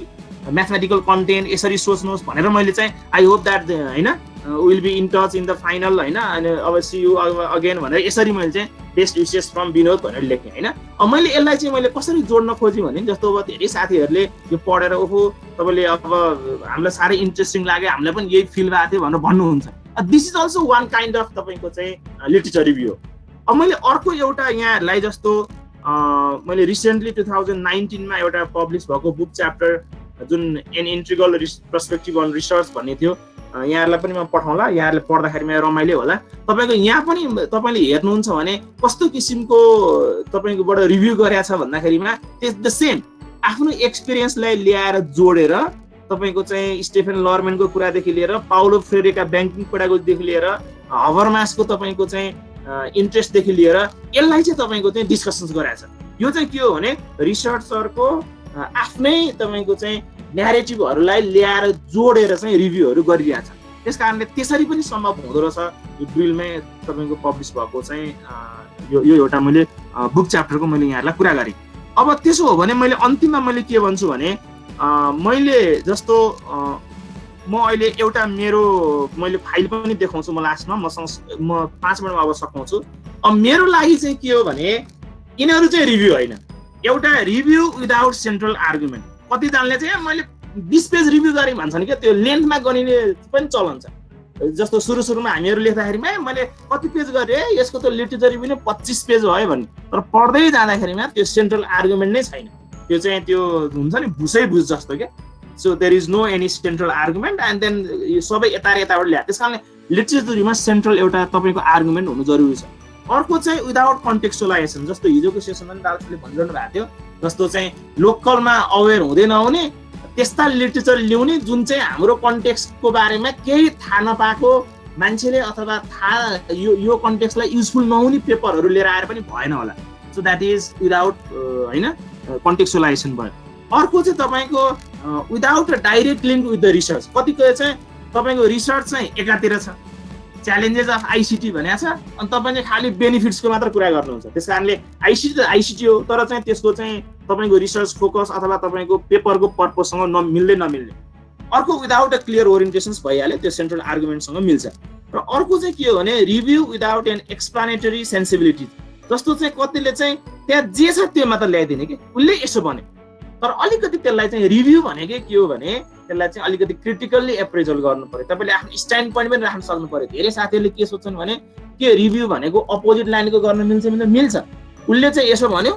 mathematical content, यसरी सोच्नुहोस् भनेर मैले चाहिँ आई होप द्याट होइन will be in touch in the final होइन, अनि अब सी यु अगेन भनेर यसरी मैले चाहिँ बेस्ट विशेस फ्रम विनोद भनेर लेखेँ होइन। अब मैले यसलाई चाहिँ मैले कसरी जोड्न खोजेँ भने जस्तो अब धेरै साथीहरूले यो पढेर ओहो तपाईँले अब हामीलाई साह्रै इन्ट्रेस्टिङ लाग्यो, हामीलाई पनि यही फिल भएको थियो भनेर भन्नुहुन्छ। This is also one kind of तपाईँको चाहिँ लिटरेचर रिभ्यू। अब मैले अर्को एउटा यहाँहरूलाई जस्तो मैले रिसेन्टली 2019 मा एउटा पब्लिस भएको बुक च्याप्टर जुन an integral perspective on research भन्ने थियो, यहाँहरूलाई पनि म पठाउँला, यहाँहरूले पढ्दाखेरिमा रमाइलो होला। तपाईँको यहाँ पनि तपाईँले हेर्नुहुन्छ भने कस्तो किसिमको तपाईँकोबाट रिभ्यू गरेछ भन्दाखेरिमा द सेम आफ्नो एक्सपिरियन्सलाई ल्याएर जोडेर तपाईँको चाहिँ स्टेफेन लर्मेनको कुरादेखि लिएर पाउलो फ्रेरेका ब्याङ्किङ पेडागोजीदेखि लिएर हबरमासको तपाईँको चाहिँ इन्ट्रेस्टदेखि लिएर यसलाई चाहिँ तपाईँको चाहिँ डिस्कसन्स गराएको छ। यो चाहिँ के हो भने रिसर्चरको आफ्नै तपाईँको चाहिँ न्यारेटिभहरूलाई ल्याएर जोडेर चाहिँ रिभ्यूहरू गरिरहेछ। त्यस कारणले त्यसरी पनि सम्भव हुँदो रहेछ यो ब्रिलमै तपाईँको पब्लिस भएको चाहिँ यो एउटा मैले बुक च्याप्टरको मैले यहाँहरूलाई कुरा गरेँ। अब त्यसो हो भने मैले अन्तिममा मैले के भन्छु भने मैले जस्तो म अहिले एउटा मैले फाइल पनि देखाउँछु म लास्टमा, म 5 मिनटमा अब सघाउँछु। अब मेरो लागि चाहिँ के हो भने यिनीहरू चाहिँ रिभ्यू होइन, एउटा रिभ्यू विदाउट सेन्ट्रल आर्गुमेन्ट। कतिजनाले चाहिँ मैले 20 पेज रिभ्यू गरेँ भन्छन् क्या, त्यो लेन्थमा गरिने पनि चलन छ। जस्तो सुरुमा हामीहरू लेख्दाखेरिमा मैले कति पेज गरेँ यसको त लिटरेचर रिभ्यू नै 25 पेज भयो भन्ने, तर पढ्दै जाँदाखेरिमा त्यो सेन्ट्रल आर्गुमेन्ट नै छैन। त्यो चाहिँ त्यो हुन्छ नि भुसै भुस जस्तो क्या। So there is no any central argument and then यो सबै यताबाट ल्याए। त्यस कारणले लिटरेचरमा सेन्ट्रल एउटा तपाईँको आर्गुमेन्ट हुनु जरुरी छ। अर्को चाहिँ विदाउट कन्टेक्चुअलाइजेसन, जस्तो हिजोको सेसनमा पनि दाजुले भनिरहनु भएको थियो, जस्तो चाहिँ लोकलमा अवेर हुँदै नहुने त्यस्ता लिटरेचर ल्याउने जुन चाहिँ हाम्रो कन्टेक्स्टको बारेमा केही थाहा नपाएको मान्छेले अथवा थाहा यो कन्टेक्स्टलाई युजफुल नहुने पेपरहरू लिएर आएर पनि भएन होला। सो द्याट इज विदाउट होइन कन्टेक्चुअलाइजेसन भयो। अर्को चाहिँ तपाईँको without a direct link with the research. कतिको चाहिँ तपाईँको रिसर्च चाहिँ एकातिर छ, च्यालेन्जेस अफ आइसिटी भनेको छ, अनि तपाईँले खालि बेनिफिट्सको मात्र कुरा गर्नुहुन्छ। त्यस कारणले आइसिटी त आइसिटी हो, तर चाहिँ त्यसको चाहिँ तपाईँको रिसर्च फोकस अथवा तपाईँको पेपरको पर्पससँग नमिल्ने। अर्को विदाउट अ क्लियर ओरिएन्टेसन्स भइहाल्यो, त्यो सेन्ट्रल आर्गुमेन्टसँग मिल्छ। र अर्को चाहिँ के हो भने review without an explanatory sensibility. जस्तो चाहिँ कतिले चाहिँ त्यहाँ जे छ त्यो मात्र ल्याइदिने कि उसले यसो भन्यो, तर अलिकति त्यसलाई चाहिँ रिभ्यू भनेकै के हो भने त्यसलाई चाहिँ अलिकति क्रिटिकल्ली एप्रेजल गर्नु पर्यो, तपाईँले आफ्नो स्ट्यान्ड पोइन्ट पनि राख्न सक्नु पर्यो। धेरै साथीहरूले के सोच्छन् भने के रिभ्यू भनेको अपोजिट लाइनको गर्न मिल्छ, उसले चाहिँ यसो भन्यो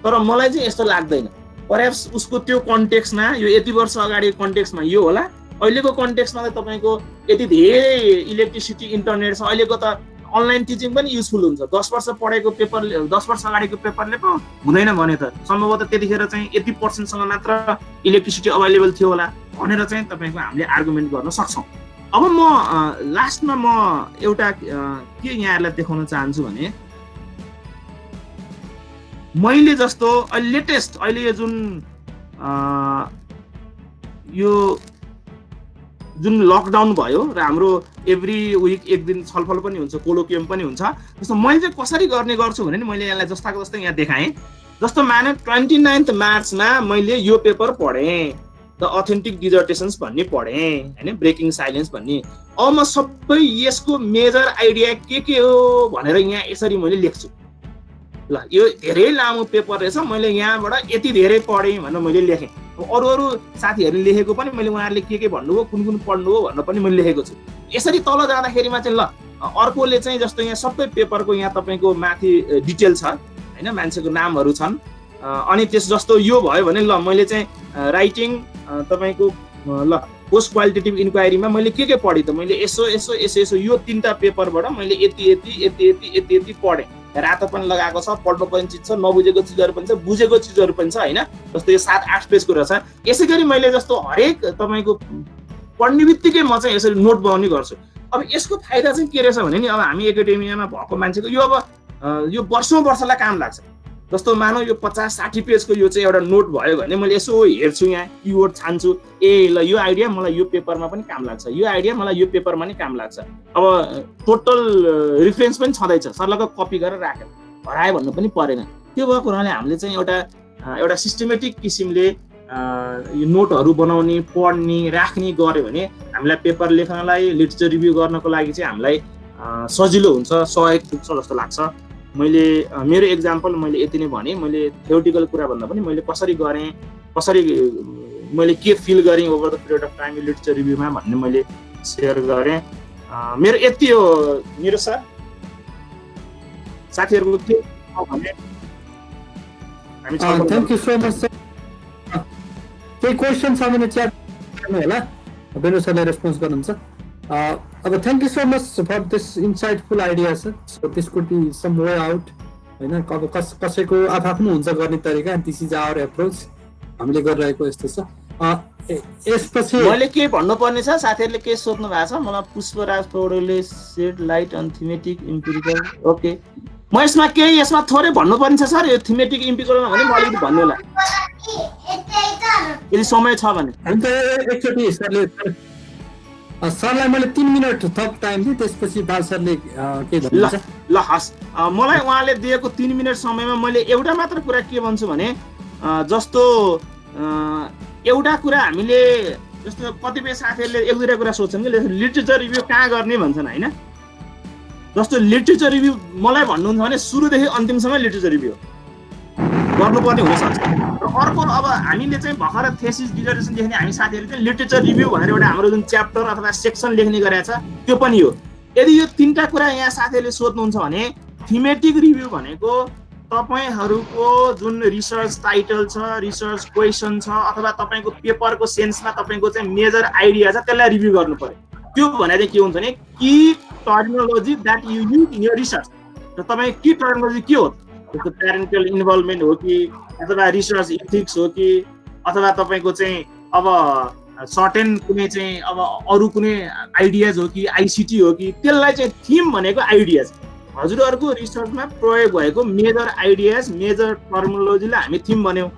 तर मलाई चाहिँ यस्तो लाग्दैन, पर्ह्याप्स उसको त्यो कन्टेक्स्टमा यो यति वर्ष अगाडिको कन्टेक्स्टमा यो होला, अहिलेको कन्टेक्स्टमा त तपाईँको यति धेरै इलेक्ट्रिसिटी इन्टरनेट छ, अहिलेको त अनलाइन टिचिङ पनि युजफुल हुन्छ। 10 वर्ष पढेको पेपरले 10 वर्ष अगाडिको पेपरले पो हुँदैन भने त सम्भवतः त्यतिखेर चाहिँ यति पर्सेन्टसँग मात्र इलेक्ट्रिसिटी अभाइलेबल थियो होला भनेर चाहिँ तपाईँको हामीले आर्गुमेन्ट गर्न सक्छौँ। अब म लास्टमा म एउटा के यहाँहरूलाई देखाउन चाहन्छु भने मैले जस्तो लेटेस्ट अहिले जुन लकडाउन भयो र हाम्रो एभ्री विक एक दिन छलफल पनि हुन्छ, कोलोकियम पनि हुन्छ। जस्तो मैले चाहिँ कसरी गर्ने गर्छु भने नि मैले यसलाई जस्ताको जस्तै यहाँ देखाएँ। जस्तो माने 29 मार्चमा मैले यो पेपर पढेँ, द अथेन्टिक डिजर्टेसन्स भन्ने पढेँ होइन, ब्रेकिङ साइलेन्स भन्ने। अब म सबै यसको मेजर आइडिया के हो भनेर यहाँ यसरी मैले लेख्छु। ल यो धेरै लामो पेपर रहेछ, मैले यहाँबाट यति धेरै पढेँ भनेर मैले लेखेँ। अरू साथीहरूले लेखेको पनि मैले उहाँहरूले के भन्नुभयो, कुन पढ्नु हो भनेर पनि मैले लेखेको छु। यसरी तल जाँदाखेरिमा चाहिँ ल अर्कोले चाहिँ जस्तो यहाँ सबै पेपरको यहाँ तपाईँको माथि डिटेल छ होइन, मान्छेको नामहरू छन्। अनि त्यस जस्तो यो भयो भने ल मैले चाहिँ राइटिङ तपाईँको ल पोस्ट क्वालिटेटिभ इन्क्वायरीमा मैले के पढेँ त मैले यसो यो 3टा पेपरबाट मैले यति पढेँ। रातो पनि लगाएको छ, पढ्नु पनि चिज छ, नबुझेको चिजहरू पनि छ, बुझेको चिजहरू पनि छ होइन। जस्तो यो 7-8 पेजको रहेछ। यसै गरी मैले जस्तो हरेक तपाईँको पढ्ने बित्तिकै म चाहिँ यसरी नोट बनाउने गर्छु। अब यसको फाइदा चाहिँ के रहेछ भने नि अब हामी एकाडेमियामा भएको मान्छेको यो अब यो वर्षौँलाई काम लाग्छ। जस्तो मानौ यो 50-60 पेजको यो चाहिँ एउटा नोट भयो भने मैले यसो हेर्छु, यहाँ किवर्ड छान्छु, ए ल यो आइडिया मलाई यो पेपरमा पनि काम लाग्छ, यो आइडिया मलाई यो पेपरमा नि काम लाग्छ। अब टोटल रिफरेन्स पनि छँदैछ, सर्लको कपी गरेर राखेर हरायो भन्नु पनि परेन। त्यो भएको हुनाले हामीले चाहिँ एउटा सिस्टमेटिक किसिमले यो नोटहरू बनाउने, पढ्ने, राख्ने गऱ्यो भने हामीलाई पेपर लेख्नलाई, लिटरेचर रिभ्यू गर्नको लागि चाहिँ हामीलाई सजिलो हुन्छ, सहयोग पुग्छ जस्तो लाग्छ। मैले मेरो एक्जाम्पल मैले यति नै भने। मैले थ्योरिटिकल कुरा भन्दा पनि मैले कसरी गरेँ, कसरी मैले के फिल गरेँ over the period of time literature रिभ्यूमा भन्ने मैले सेयर गरेँ। मेरो यति हो मेरो सर। साथीहरूको के भने हामी thank you so much sir. केही क्वेसन छ भने च्याट गर्नु होला, बेनु सरले रेस्पोन्स गर्नुहुन्छ। अब thank you so much for this insightful idea sir. So this could be some way out हैन। अब कसैको आफ्नो हुन्छ गर्ने तरिका, and this is our approach. हामीले गरिरहेको यस्तो छ। यसपछि मैले के भन्नुपर्ने छ, साथीहरूले के सोध्नु भएको छ मलाई। पुष्पराज पौडेलले said light on thematic empirical. Okay, म यसमा थोरै भन्नुपर्ने छ सर। यो थीमेटिक इम्पिरिकल भने म अलिकति भन्नु होला यदि समय छ भने। हुन्छ, एकचोटि सरलाई मैले 3 मिनेट थप टाइम दिएँ, त्यसपछि बाल सरले के भन्नुहुन्छ? ल हस्, मलाई उहाँले दिएको 3 मिनेट समयमा मैले एउटा मात्र कुरा के भन्छु भने, जस्तो एउटा कुरा हामीले जस्तो कतिपय साथीहरूले एक दुईवटा कुरा सोध्छन् कि लिटरेचर रिभ्यू कहाँ गर्ने भन्छन् होइन। जस्तो लिटरेचर रिभ्यू मलाई भन्नुहुन्छ भने सुरुदेखि अन्तिमसम्म लिटरेचर रिभ्यू गर्नुपर्ने हुनसक्छ। र अर्को, अब हामीले चाहिँ भर्खर थेसिस डिजर्टेसन लेख्ने हामी साथीहरूले चाहिँ लिटरेचर रिभ्यू भनेर एउटा हाम्रो जुन च्याप्टर अथवा सेक्सन लेख्ने गरेको छ त्यो पनि हो। यदि यो 3टा कुरा यहाँ साथीहरूले सोध्नुहुन्छ भने थीमेटिक रिभ्यू भनेको तपाईहरूको जुन रिसर्च टाइटल छ, रिसर्च क्वेसन छ, अथवा तपाईको पेपरको सेन्समा तपाईको चाहिँ मेजर आइडिया छ, त्यसलाई रिभ्यू गर्नु पर्यो। त्यो भने चाहिँ के हुन्छ भने key terminology that you use in your research. र तपाईको की टर्मिनोलोजी के हो? जस्तो प्यारेन्टल इन्भल्भमेन्ट हो कि, अथवा रिसर्च इथिक्स हो कि, अथवा तपाईको चाहिँ अब सर्टेन कुनै चाहिँ अब अरू कुनै आइडियाज हो कि, आइसिटी हो कि, त्यसलाई चाहिँ थिम भनेको आइडियाज। हजुरहरूको रिसर्चमा प्रयोग भएको मेजर आइडियाज, मेजर टर्मिनोलोजीलाई हामी थिम भन्यौँ।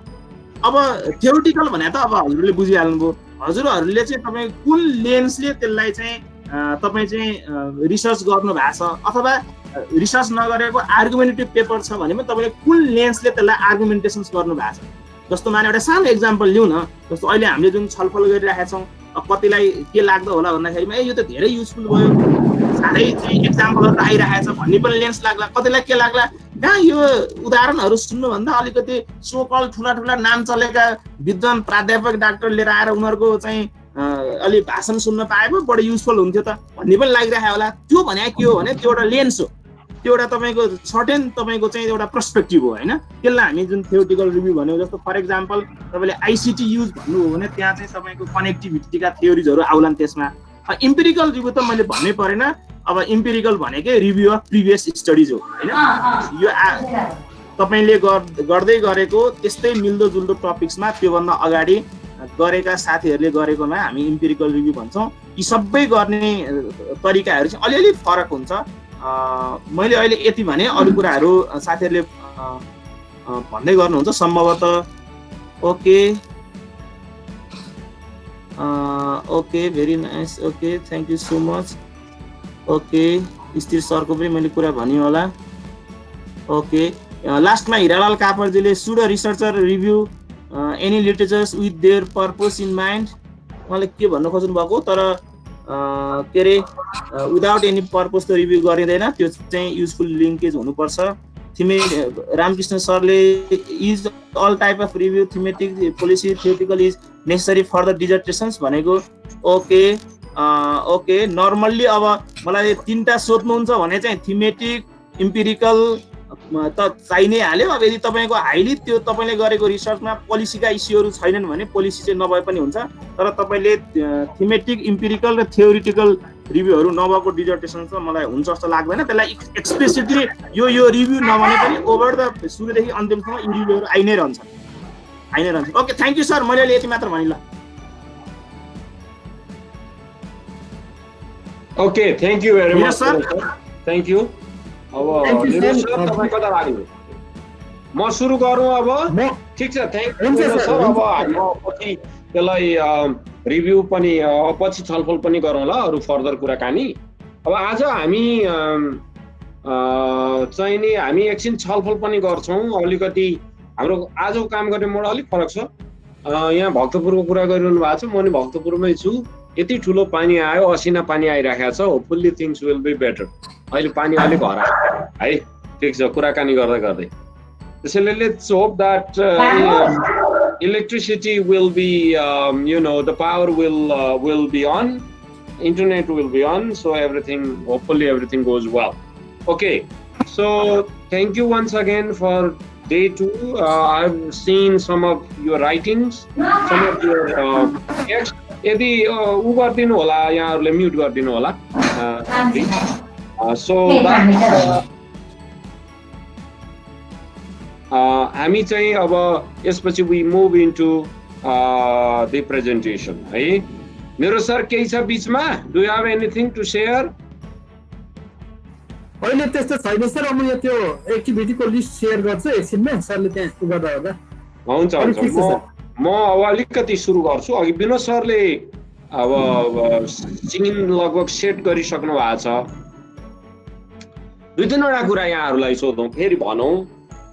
अब थ्योरिटिकल भने त अब हजुरले बुझिहाल्नुभयो। हजुरहरूले चाहिँ तपाईँ कुन लेन्सले त्यसलाई चाहिँ तपाईँ चाहिँ रिसर्च गर्नु भएको छ, अथवा रिसर्च नगरेको आर्गुमेन्टेटिभ पेपर छ भने पनि तपाईँले कुन लेन्सले त्यसलाई आर्गुमेन्टेसन्स गर्नु भएको छ। जस्तो माने एउटा सानो एक्जाम्पल लिउँ न। जस्तो अहिले हामीले जुन छलफल गरिरहेका छौँ, कतिलाई के लाग्दो होला भन्दाखेरिमा यो त धेरै युजफुल भयो, साह्रै चाहिँ एक्जाम्पलहरू आइरहेको छ भन्ने पनि लेन्स लाग्ला। कतिलाई के लाग्ला, कहाँ यो उदाहरणहरू सुन्नुभन्दा अलिकति सोकल ठुला ठुला नाम चलेका विद्वान प्राध्यापक डाक्टर लिएर आएर उनीहरूको चाहिँ अलि भाषण सुन्न पाए पो बढी युजफुल हुन्थ्यो त भन्ने पनि लागिरहेको होला। त्यो भने के हो भने त्यो एउटा लेन्स हो, त्यो एउटा तपाईँको सर्टेन तपाईँको चाहिँ एउटा पर्सपेक्टिभ हो होइन। त्यसलाई हामी जुन थ्योरिटिकल रिभ्यू भन्यौँ। जस्तो फर इक्जाम्पल तपाईँले आइसिटी युज भन्नु हो भने त्यहाँ चाहिँ तपाईँको कनेक्टिभिटीका थ्योरिजहरू आउलान् त्यसमा। इम्पिरिकल रिभ्यू त मैले भन्नै परेन। अब इम्पिरिकल भनेकै रिभ्यू अफ प्रिभियस स्टडिज हो होइन। यो तपाईँले गर्दै गरेको त्यस्तै मिल्दोजुल्दो टपिक्समा त्योभन्दा अगाडि गरेका साथीहरूले गरेकोमा हामी इम्पिरिकल रिभ्यू भन्छौँ। यी सबै गर्ने तरिकाहरू चाहिँ अलिअलि फरक हुन्छ। मैले अहिले यति भने, अरू कुराहरू साथीहरूले भन्दै गर्नुहुन्छ सम्भवतः। Okay okay, very nice. Okay, thank you so much. Okay, स्थिर सरको पनि मैले कुरा भनियो होला। ओके, लास्टमा हिरालाल कापरजीले should researcher review any literatures with their purpose in mind. उहाँले के भन्न खोज्नु भएको, तर के अरे विदाउट एनी पर्पस त रिभ्यू गरिँदैन, त्यो चाहिँ युजफुल लिङ्केज हुनुपर्छ। रामकृष्ण सरले is all type of review thematic policy theoretical is necessary for the dissertations भनेको। ओके ओके, नर्मल्ली अब मलाई 3टा सोध्नुहुन्छ भने चाहिँ थीमेटिक इम्पिरिकल त चाहि नै हाल्यो। अब यदि तपाईँको हाइली त्यो तपाईँले गरेको रिसर्चमा पोलिसीका इस्युहरू छैनन् भने पोलिसी चाहिँ नभए पनि हुन्छ, तर तपाईँले थीमेटिक इम्पिरिकल र थ्योरिटिकल रिभ्यूहरू नभएको डिजर्टेसन चाहिँ मलाई हुन्छ जस्तो लाग्दैन। त्यसलाई एक्सप्लिसिटली यो रिभ्यू नभने पनि ओभर द सुरुदेखि अन्तिमसम्म यी रिभ्यूहरू आइ नै रहन्छ। Okay, thank you sir. मैले अहिले यति मात्र भने ल। Okay, thank you very much sir. Thank you. अब तपाईँ कता लाग्नु? म सुरु गरौँ अब? ठिक छ, थ्याङ्क यू सर। अब म पछि त्यसलाई रिभ्यू पनि पछि छलफल पनि गरौँ ल, अरू फर्दर कुराकानी। अब आज हामी चाहिँ नि हामी एकछिन छलफल पनि गर्छौँ। अलिकति हाम्रो आजको काम गर्ने मोड अलिक फरक छ। यहाँ भक्तपुरको कुरा गरिरहनु भएको छ, म नि भक्तपुरमै छु। यति ठुलो पानी आयो, असिना पानी आइरहेको छ। Hopefully things will be better. अहिले पानी अलिक हरायो है। ठिक छ कुराकानी गर्दै गर्दै त्यसैले let's hope that electricity will be the power will be on, internet will be on, so hopefully everything goes well. Okay, so thank you once again for day 2. I've seen some of your writings, some of your text. यदि उ गर्दिनु होला यहाँहरुले mute गर्दिनु होला so हामी चाहिँ अब यसपछि we move into the presentation है मेरो सर केही छ बीचमा do you have anything to share अहिले त्यस्तो छैन सर म यो त्यो एक्टिभिटीको लिस्ट शेयर गर्छु एकछिनमा सरले त्यहाँ गर्दा होला हुन्छ म अब अलिकति सुरु गर्छु अघि विनोद सरले अब सिंगिङ लगभग सेट गरिसक्नु भएको छ दुई तीनवटा कुरा यहाँहरुलाई सोधौं फेरि भनौं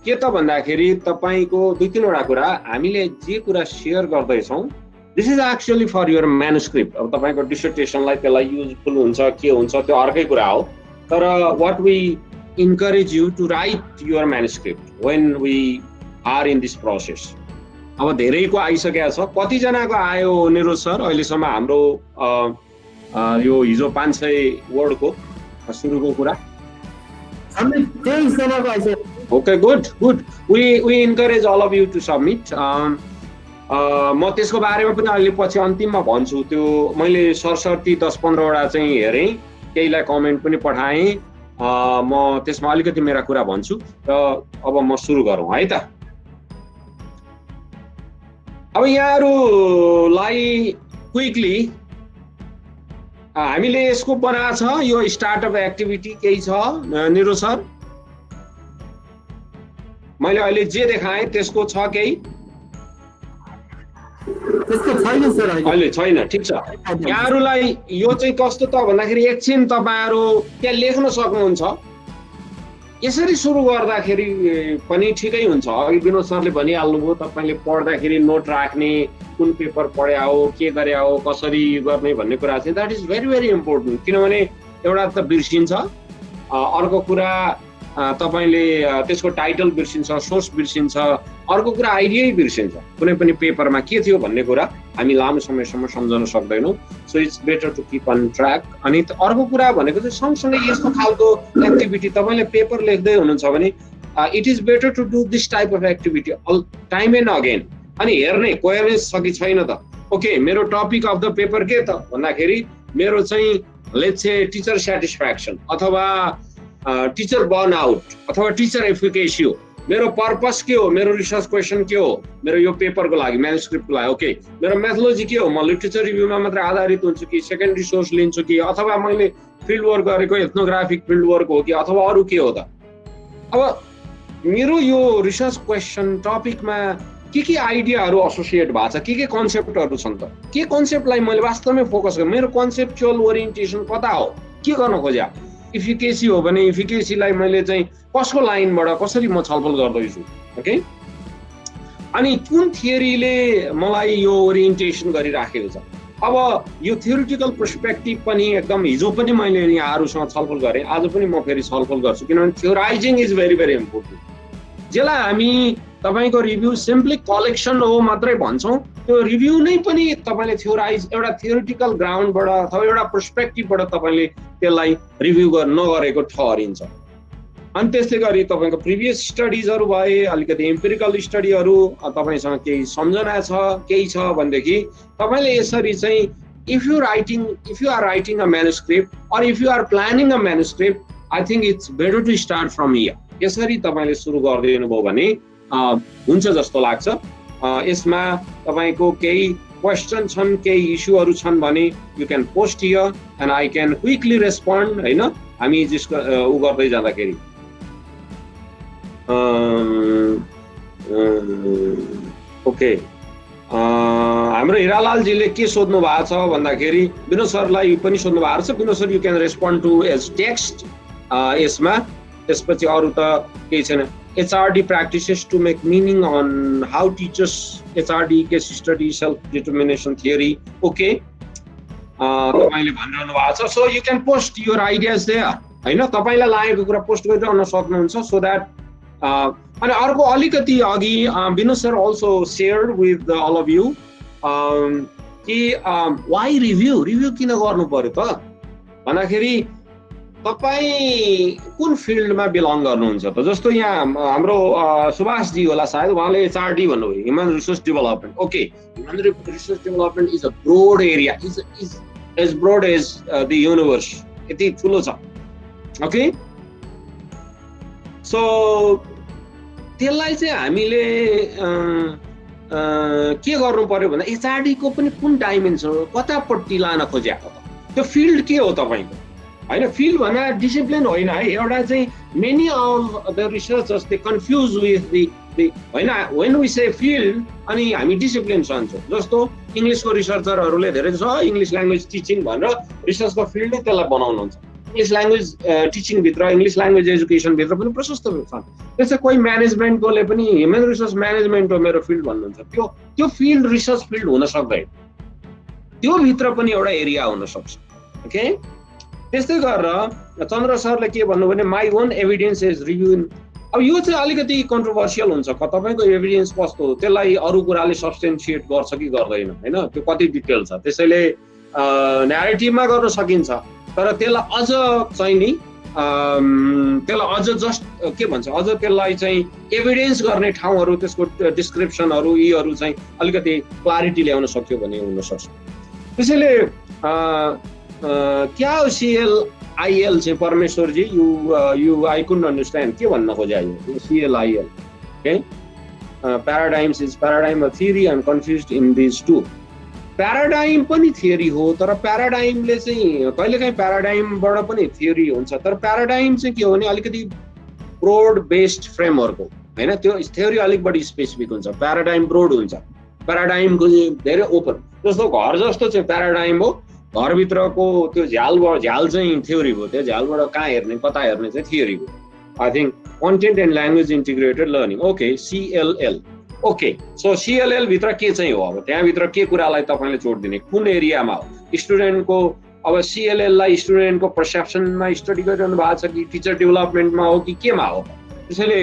के त भन्दाखेरि तपाईको दुई तीनवटा कुरा हामीले जे कुरा शेयर गर्दै छौं this is actually for your manuscript अब तपाईको डिसर्टेसनलाई त्यसलाई युजफुल हुन्छ के हुन्छ त्यो अर्कै कुरा हो तर what we encourage you to write your manuscript when we are in this process अब धेरैको आइसकेको छ कति जनाको आयो निरोज सर अहिलेसम्म हाम्रो यो हिजो 500 वर्डको सुरुको कुरा हामी 23 जनाको आइसक्यो Okay, good. We encourage all of you to submit. म त्यसको बारेमा पनि अहिले पछि अन्तिममा भन्छु त्यो मैले सरसर्ती 10-15 वटा चाहिँ हेरेँ केहीलाई कमेन्ट पनि पठाएँ म त्यसमा अलिकति मेरा कुरा भन्छु र अब म सुरु गरौँ है त अब यहाँहरुलाई क्विकली हामीले यसको बनाएको छ यो स्टार्टअप एक्टिभिटी केही छ निरो सर मैले अहिले जे देखाएँ त्यसको छ केही त्यसको छैन सर अहिले छैन ठीक छ यहाँहरुलाई यो चाहिँ कस्तो त भन्दाखेरि एकछिन तपाईहरु त्यहाँ लेख्न सक्नुहुन्छ यसरी सुरु गर्दाखेरि पनि ठिकै हुन्छ अघि विनोद सरले भनिहाल्नुभयो तपाईले पढ्दाखेरि नोट राख्ने कुन पेपर पढ्या हो के गर्या हो कसरी गर्ने भन्ने कुरा चाहिँ that is very very important किनभने एउटा त बिर्सिन्छ अर्को कुरा तपाईले त्यसको टाइटल बिर्सिन्छ सोर्स बिर्सिन्छ अर्को कुरा आइडियै बिर्सिन्छ कुनै पनि पेपरमा के थियो भन्ने कुरा हामी लामो समयसम्म सम्झन सक्दैनौं so it's better to keep on track अनि अर्को कुरा भनेको चाहिँ सँगसँगै यस्तो खालको एक्टिभिटी तपाईले पेपर लेख्दै हुनुहुन्छ भने it is better to do this type of activity time and again अनि हेर्ने कोहेरेन्स छ कि छैन त ओके मेरो टपिक अफ द पेपर के त भन्दाखेरि मेरो चाहिँ लेट्स से टीचर स्याटिस्फ्याक्सन अथवा टीचर बर्नआउट अथवा टीचर एफिकेसी हो मेरो पर्पस के हो मेरो रिसर्च क्वेशन के हो मेरो यो पेपरको लागि म्यानुस्क्रिप्टको लागि ओके मेरो मेथोलोजी के हो म लिटरेचर रिभ्यूमा मात्र आधारित हुन्छु कि सेकेन्डरी सोर्स लिन्छु कि अथवा मैले फिल्ड वर्क गरेको एथनोग्राफिक फिल्ड वर्क हो कि अथवा अरु के हो त अब मेरो यो रिसर्च क्वेशन टपिकमा के आइडियाहरु एसोसिएट भएको छ के कन्सेप्टहरु छन् त के कन्सेप्टलाई मैले वास्तवमै फोकस गरेँ मेरो कन्सेप्चुअल ओरिएन्टेसन कता हो के गर्न खोज्या इफिकेसी हो भने इफिकेसीलाई मैले चाहिँ कसको लाइनबाट कसरी म छलफल गर्दैछु ओके अनि कुन थियरीले मलाई यो ओरिएन्टेसन गरिराखेको छ अब यो थियोरिटिकल पर्सपेक्टिभ पनि एकदम हिजो पनि मैले यहाँहरुसँग छलफल गरेँ आज पनि म फेरि छलफल गर्छु किनभने थियोराइजिङ इज भेरी भेरी इम्पोर्टेन्ट जसलाई हामी तपाईको रिभ्यू सिम्पली कलेक्सन हो मात्रै भन्छौं त्यो रिभ्यू नै पनि तपाईले थियोराइज एउटा थियोरिटिकल ग्राउन्डबाट अथवा एउटा पर्सपेक्टिभबाट तपाईले त्यसलाई रिभ्यू नगरेको ठहरिन्छ अनि त्यसै गरी तपाईको प्रिभियस स्टडीजहरु भए अलिकति एम्पिरिकल स्टडीहरु तपाईसँग केही सम्झना छ केही छ भनेदेखि तपाईले यसरी चाहिँ if you are writing a manuscript or if you are planning a manuscript I think it's better to start from here यसरी तपाईले सुरु गर्दिनु भयो भने हुन्छ जस्तो लाग्छ यसमा तपाईको केही क्वेशन छन् केही इश्युहरु छन् भने you can post here and I can quickly respond हैन हामी जसको उ गर्दै जाँदाखेरि ओके हाम्रो हिरालाल जीले के सोध्नु भएको छ भन्दाखेरि विनोद सरलाई पनि सोध्नु भएको छ Vinod sir you can respond to as text यसमा त्यसपछि अरु त केही छैन HRD practices to make meaning on how teachers HRD case study self determination theory okay तपाईले भनिरहनु भएको छ so you can post your ideas there होइन, तपाईँलाई लागेको कुरा पोस्ट गरिरहन सक्नुहुन्छ सो द्याट अनि अर्को अलिकति अघि Vinod sir also share with all of you कि वाइ रिभ्यू किन गर्नु पर्यो त भन्दाखेरि तपाईँ कुन फिल्डमा बिलङ गर्नुहुन्छ त। जस्तो यहाँ हाम्रो सुभाषजी होला सायद, उहाँले एचआरडी भन्नुभयो, human resource development. Okay, human resource development is a broad area, is as broad as the universe, यति ठुलो छ। ओके, सो त्यसलाई चाहिँ हामीले के गर्नु पर्यो भन्दा एचआरडी को पनि कुन डाइमेन्सन हो, कतापट्टि लान खोजेको त, त्यो फिल्ड के हो तपाईँको होइन। फिल्ड भन्दा डिसिप्लिन होइन है, एउटा चाहिँ many of the researchers they confuse with the होइन, वेन वी से फिल्ड अनि हामी डिसिप्लिन चाहन्छौँ। जस्तो इङ्ग्लिसको रिसर्चरहरूले धेरै छ इङ्ग्लिस ल्याङ्ग्वेज टिचिङ भनेर रिसर्चको फिल्डै त्यसलाई बनाउनुहुन्छ। इङ्ग्लिस ल्याङ्ग्वेज टिचिङभित्र, इङ्ग्लिस ल्याङ्ग्वेज एजुकेसनभित्र पनि प्रशस्त छन्। त्यसै कोही म्यानेजमेन्टकोले पनि ह्युमन रिसोर्स म्यानेजमेन्ट हो मेरो फिल्ड भन्नुहुन्छ, त्यो फिल्ड रिसर्च फिल्ड हुन सक्दैन, त्यो भित्र पनि एउटा एरिया हुन सक्छ। ओके, त्यस्तै गरेर चन्द्र सरले के भन्नु भने my own evidence is review. अब यो चाहिँ अलिकति कन्ट्रोभर्सियल हुन्छ, तपाईँको एभिडेन्स कस्तो हो, त्यसलाई अरू कुराले सब्सटेन्सिएट गर्छ कि गर्दैन होइन, त्यो कति डिटेल छ। त्यसैले न्यारेटिभमा गर्न सकिन्छ, तर त्यसलाई अझ चाहिँ नि त्यसलाई अझ जस्ट के भन्छ, अझ त्यसलाई चाहिँ एभिडेन्स गर्ने ठाउँहरू, त्यसको डिस्क्रिप्सनहरू यीहरू चाहिँ अलिकति क्लारिटी ल्याउन सक्यो भने हुनसक्छ। त्यसैले क्या हो CLIL चाहिँ परमेश्वरजी, यु आई कुडन्ट अन्डरस्ट्यान्ड के भन्न खोजे यो CLIL। Okay, paradigms is paradigm a theory, I am confused in this too. Paradigm पनि थियरी हो, तर प्याराडाइमले चाहिँ कहिलेकाहीँ प्याराडाइमबाट पनि थियरी हुन्छ, तर प्याराडाइम चाहिँ के हो भने अलिकति ब्रोड बेस्ड फ्रेमवर्क हो होइन, त्यो थ्योरी अलिक बढी स्पेसिफिक हुन्छ, प्याराडाइम ब्रोड हुन्छ। प्याराडाइमको धेरै ओपन, जस्तो घर जस्तो चाहिँ प्याराडाइम हो, घरभित्रको त्यो झ्याल चाहिँ थ्योरी भयो, त्यो झ्यालबाट कहाँ हेर्ने कता हेर्ने चाहिँ थियरी हो। I think content and language integrated learning. Okay, CLL। Okay, so CLL भित्र के चाहिँ हो, अब त्यहाँभित्र के कुरालाई तपाईँले जोड दिने, कुन एरियामा हो स्टुडेन्टको। अब CLL लाई स्टुडेन्टको पर्सेप्सनमा स्टडी गरिरहनु भएको छ कि टिचर डेभलपमेन्टमा हो कि केमा हो। त्यसैले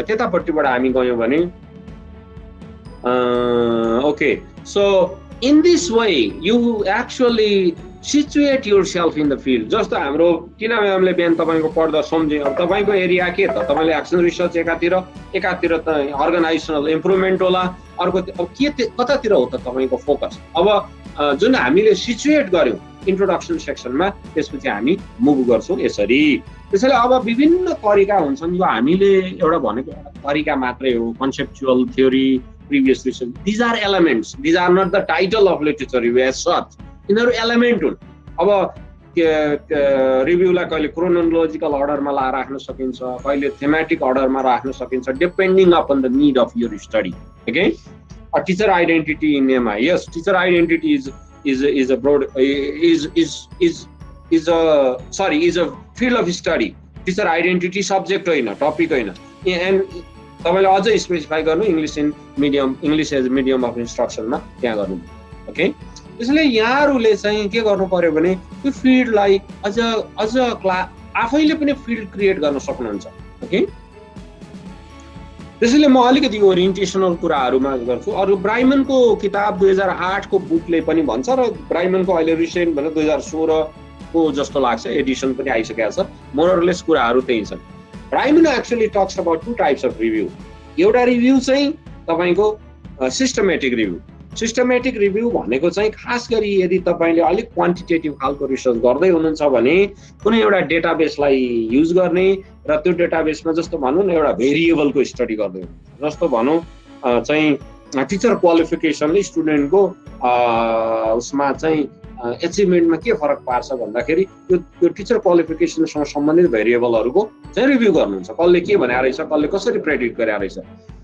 त्यतापट्टिबाट हामी गयौँ भने okay, so in this way you actually situate yourself in the field। जस्तो हाम्रो किन म्यामले बिहान तपाईँको पढ्दा सम्झे, अब तपाईँको एरिया के त, तपाईँले एक्सन रिसर्च एकातिर त अर्गनाइजेसनल इम्प्रुभमेन्ट होला, अर्को अब के कतातिर हो त तपाईँको फोकस। अब जुन हामीले सिचुएट गर्यौँ इन्ट्रोडक्सन सेक्सनमा, त्यसपछि हामी मुभ गर्छौँ यसरी। त्यसैले अब विभिन्न तरिका हुन्छन्, यो हामीले एउटा भनेको तरिका मात्रै हो, conceptual theory, previous research. These are elements. These are not the title of literature review as such. यिनीहरू एलिमेन्ट हुन्। अब रिभ्यूलाई कहिले क्रोनोलोजिकल अर्डरमा राख्न सकिन्छ, कहिले थेमेटिक अर्डरमा राख्न सकिन्छ, depending upon the need of your study. Okay, a teacher identity in MI. Yes, teacher identity is a broad is a field of study. Teacher identity subject होइन, टपिक होइन। and तपाईँले अझै स्पेसिफाई गर्नु English as medium of इन्स्ट्रक्सनमा त्यहाँ गर्नु। Okay, त्यसैले यहाँहरूले चाहिँ के गर्नु पर्यो भने त्यो फिल्डलाई अझ आफैले पनि फिल्ड क्रिएट गर्न सक्नुहुन्छ। ओके, त्यसैले म अलिकति ओरिएन्टेसनल कुराहरूमा गर्छु। अरू ब्राइमनको किताब 2008 को बुकले पनि भन्छ, र ब्राइमनको अहिले रिसेन्ट भनेर 2016 को जस्तो लाग्छ एडिसन पनि आइसकेको छ, मोरलेस कुराहरू त्यही छन्। Bryman actually talks about 2 types of review. एउटा रिभ्यू चाहिँ तपाईँको सिस्टमेटिक रिभ्यू। सिस्टमेटिक रिभ्यू भनेको चाहिँ खास गरी यदि तपाईँले अलिक क्वान्टिटेटिभ खालको रिसर्च गर्दै हुनुहुन्छ भने कुनै एउटा डेटाबेसलाई युज गर्ने, र त्यो डेटाबेसमा जस्तो भनौँ न एउटा भेरिएबलको स्टडी गर्दै हुनुहुन्छ। जस्तो भनौँ चाहिँ टिचर क्वालिफिकेसनले स्टुडेन्टको उसमा चाहिँ एचिभमेन्टमा के फरक पार्छ भन्दाखेरि त्यो टिचर क्वालिफिकेसनसँग सम्बन्धित भेरिएबलहरूको चाहिँ रिभ्यू गर्नुहुन्छ, कसले के भने रहेछ, कसले कसरी प्रेडिक्ट गरे रहेछ।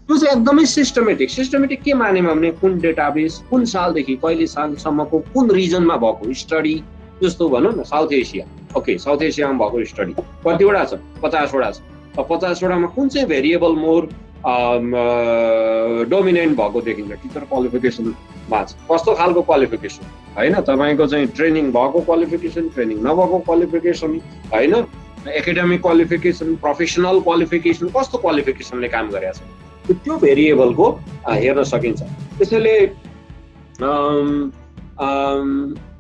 त्यो चाहिँ एकदमै सिस्टमेटिक के मानेमा भने कुन डेटाबेस कुन सालदेखि कहिले सालसम्मको कुन रिजनमा भएको स्टडी। जस्तो भनौँ न साउथ एसिया, ओके, साउथ एसियामा भएको स्टडी कतिवटा छ, 50 वटा छ। 50 वटामा कुन चाहिँ भेरिएबल मोर डोमिनेन्ट भएको देखिन्छ टिचर क्वालिफिकेसनमा। कस्तो खालको क्वालिफिकेसन होइन, तपाईँको चाहिँ ट्रेनिङ भएको क्वालिफिकेसन, ट्रेनिङ नभएको क्वालिफिकेसन होइन, एकाडेमिक क्वालिफिकेसन, प्रोफेसनल क्वालिफिकेसन, कस्तो क्वालिफिकेसनले काम गरेको छ त्यो भेरिएबलको हेर्न सकिन्छ। त्यसैले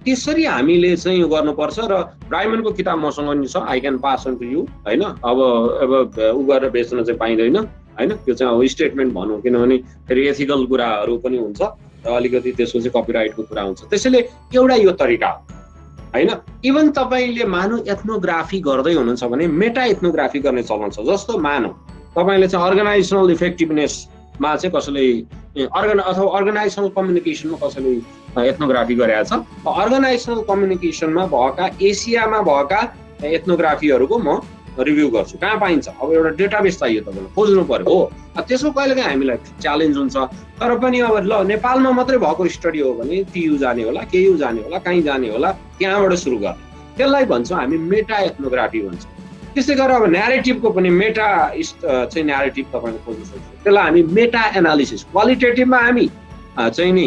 त्यसरी हामीले चाहिँ यो गर्नुपर्छ। र ब्राइमनको किताब मसँग नि छ, I can pass on to you, होइन। अब उ गरेर बेच्न चाहिँ पाइँदैन, होइन। त्यो चाहिँ अब स्टेटमेन्ट भनौँ, किनभने फेरि एथिकल कुराहरू पनि हुन्छ र अलिकति त्यसको चाहिँ कपिराइटको कुरा हुन्छ। त्यसैले एउटा यो तरिका हो, होइन। इभन तपाईँले मानव एथनोग्राफी गर्दै हुनुहुन्छ भने मेटा एथनोग्राफी गर्ने चलन छ। जस्तो मानव तपाईँले चाहिँ अर्गनाइजेसनल इफेक्टिभनेसमा चाहिँ कसैले अथवा अर्गनाइजेसनल कम्युनिकेसनमा कसैले एथनोग्राफी गरेको छ, अर्गनाइजेसनल कम्युनिकेसनमा भएका एसियामा भएका एथनोग्राफीहरूको म रिभ्यू गर्छु। कहाँ पाइन्छ? अब एउटा डेटाबेस चाहियो, तपाईँलाई खोज्नु पर्यो हो। त्यसको कहिलेकाहीँ हामीलाई च्यालेन्ज हुन्छ। तर पनि अब ल नेपालमा मात्रै भएको स्टडी हो भने टियु जाने होला, केयु जाने होला, कहीँ जाने होला, त्यहाँबाट सुरु गर्ने। त्यसलाई भन्छौँ हामी मेटा एथनोग्राफी भन्छौँ। त्यस्तै गरेर अब न्यारेटिभको पनि मेटा चाहिँ न्यारेटिभ तपाईँले खोज्न सक्छौँ। त्यसलाई हामी मेटा एनालिसिस, क्वालिटेटिभमा हामी चाहिँ नि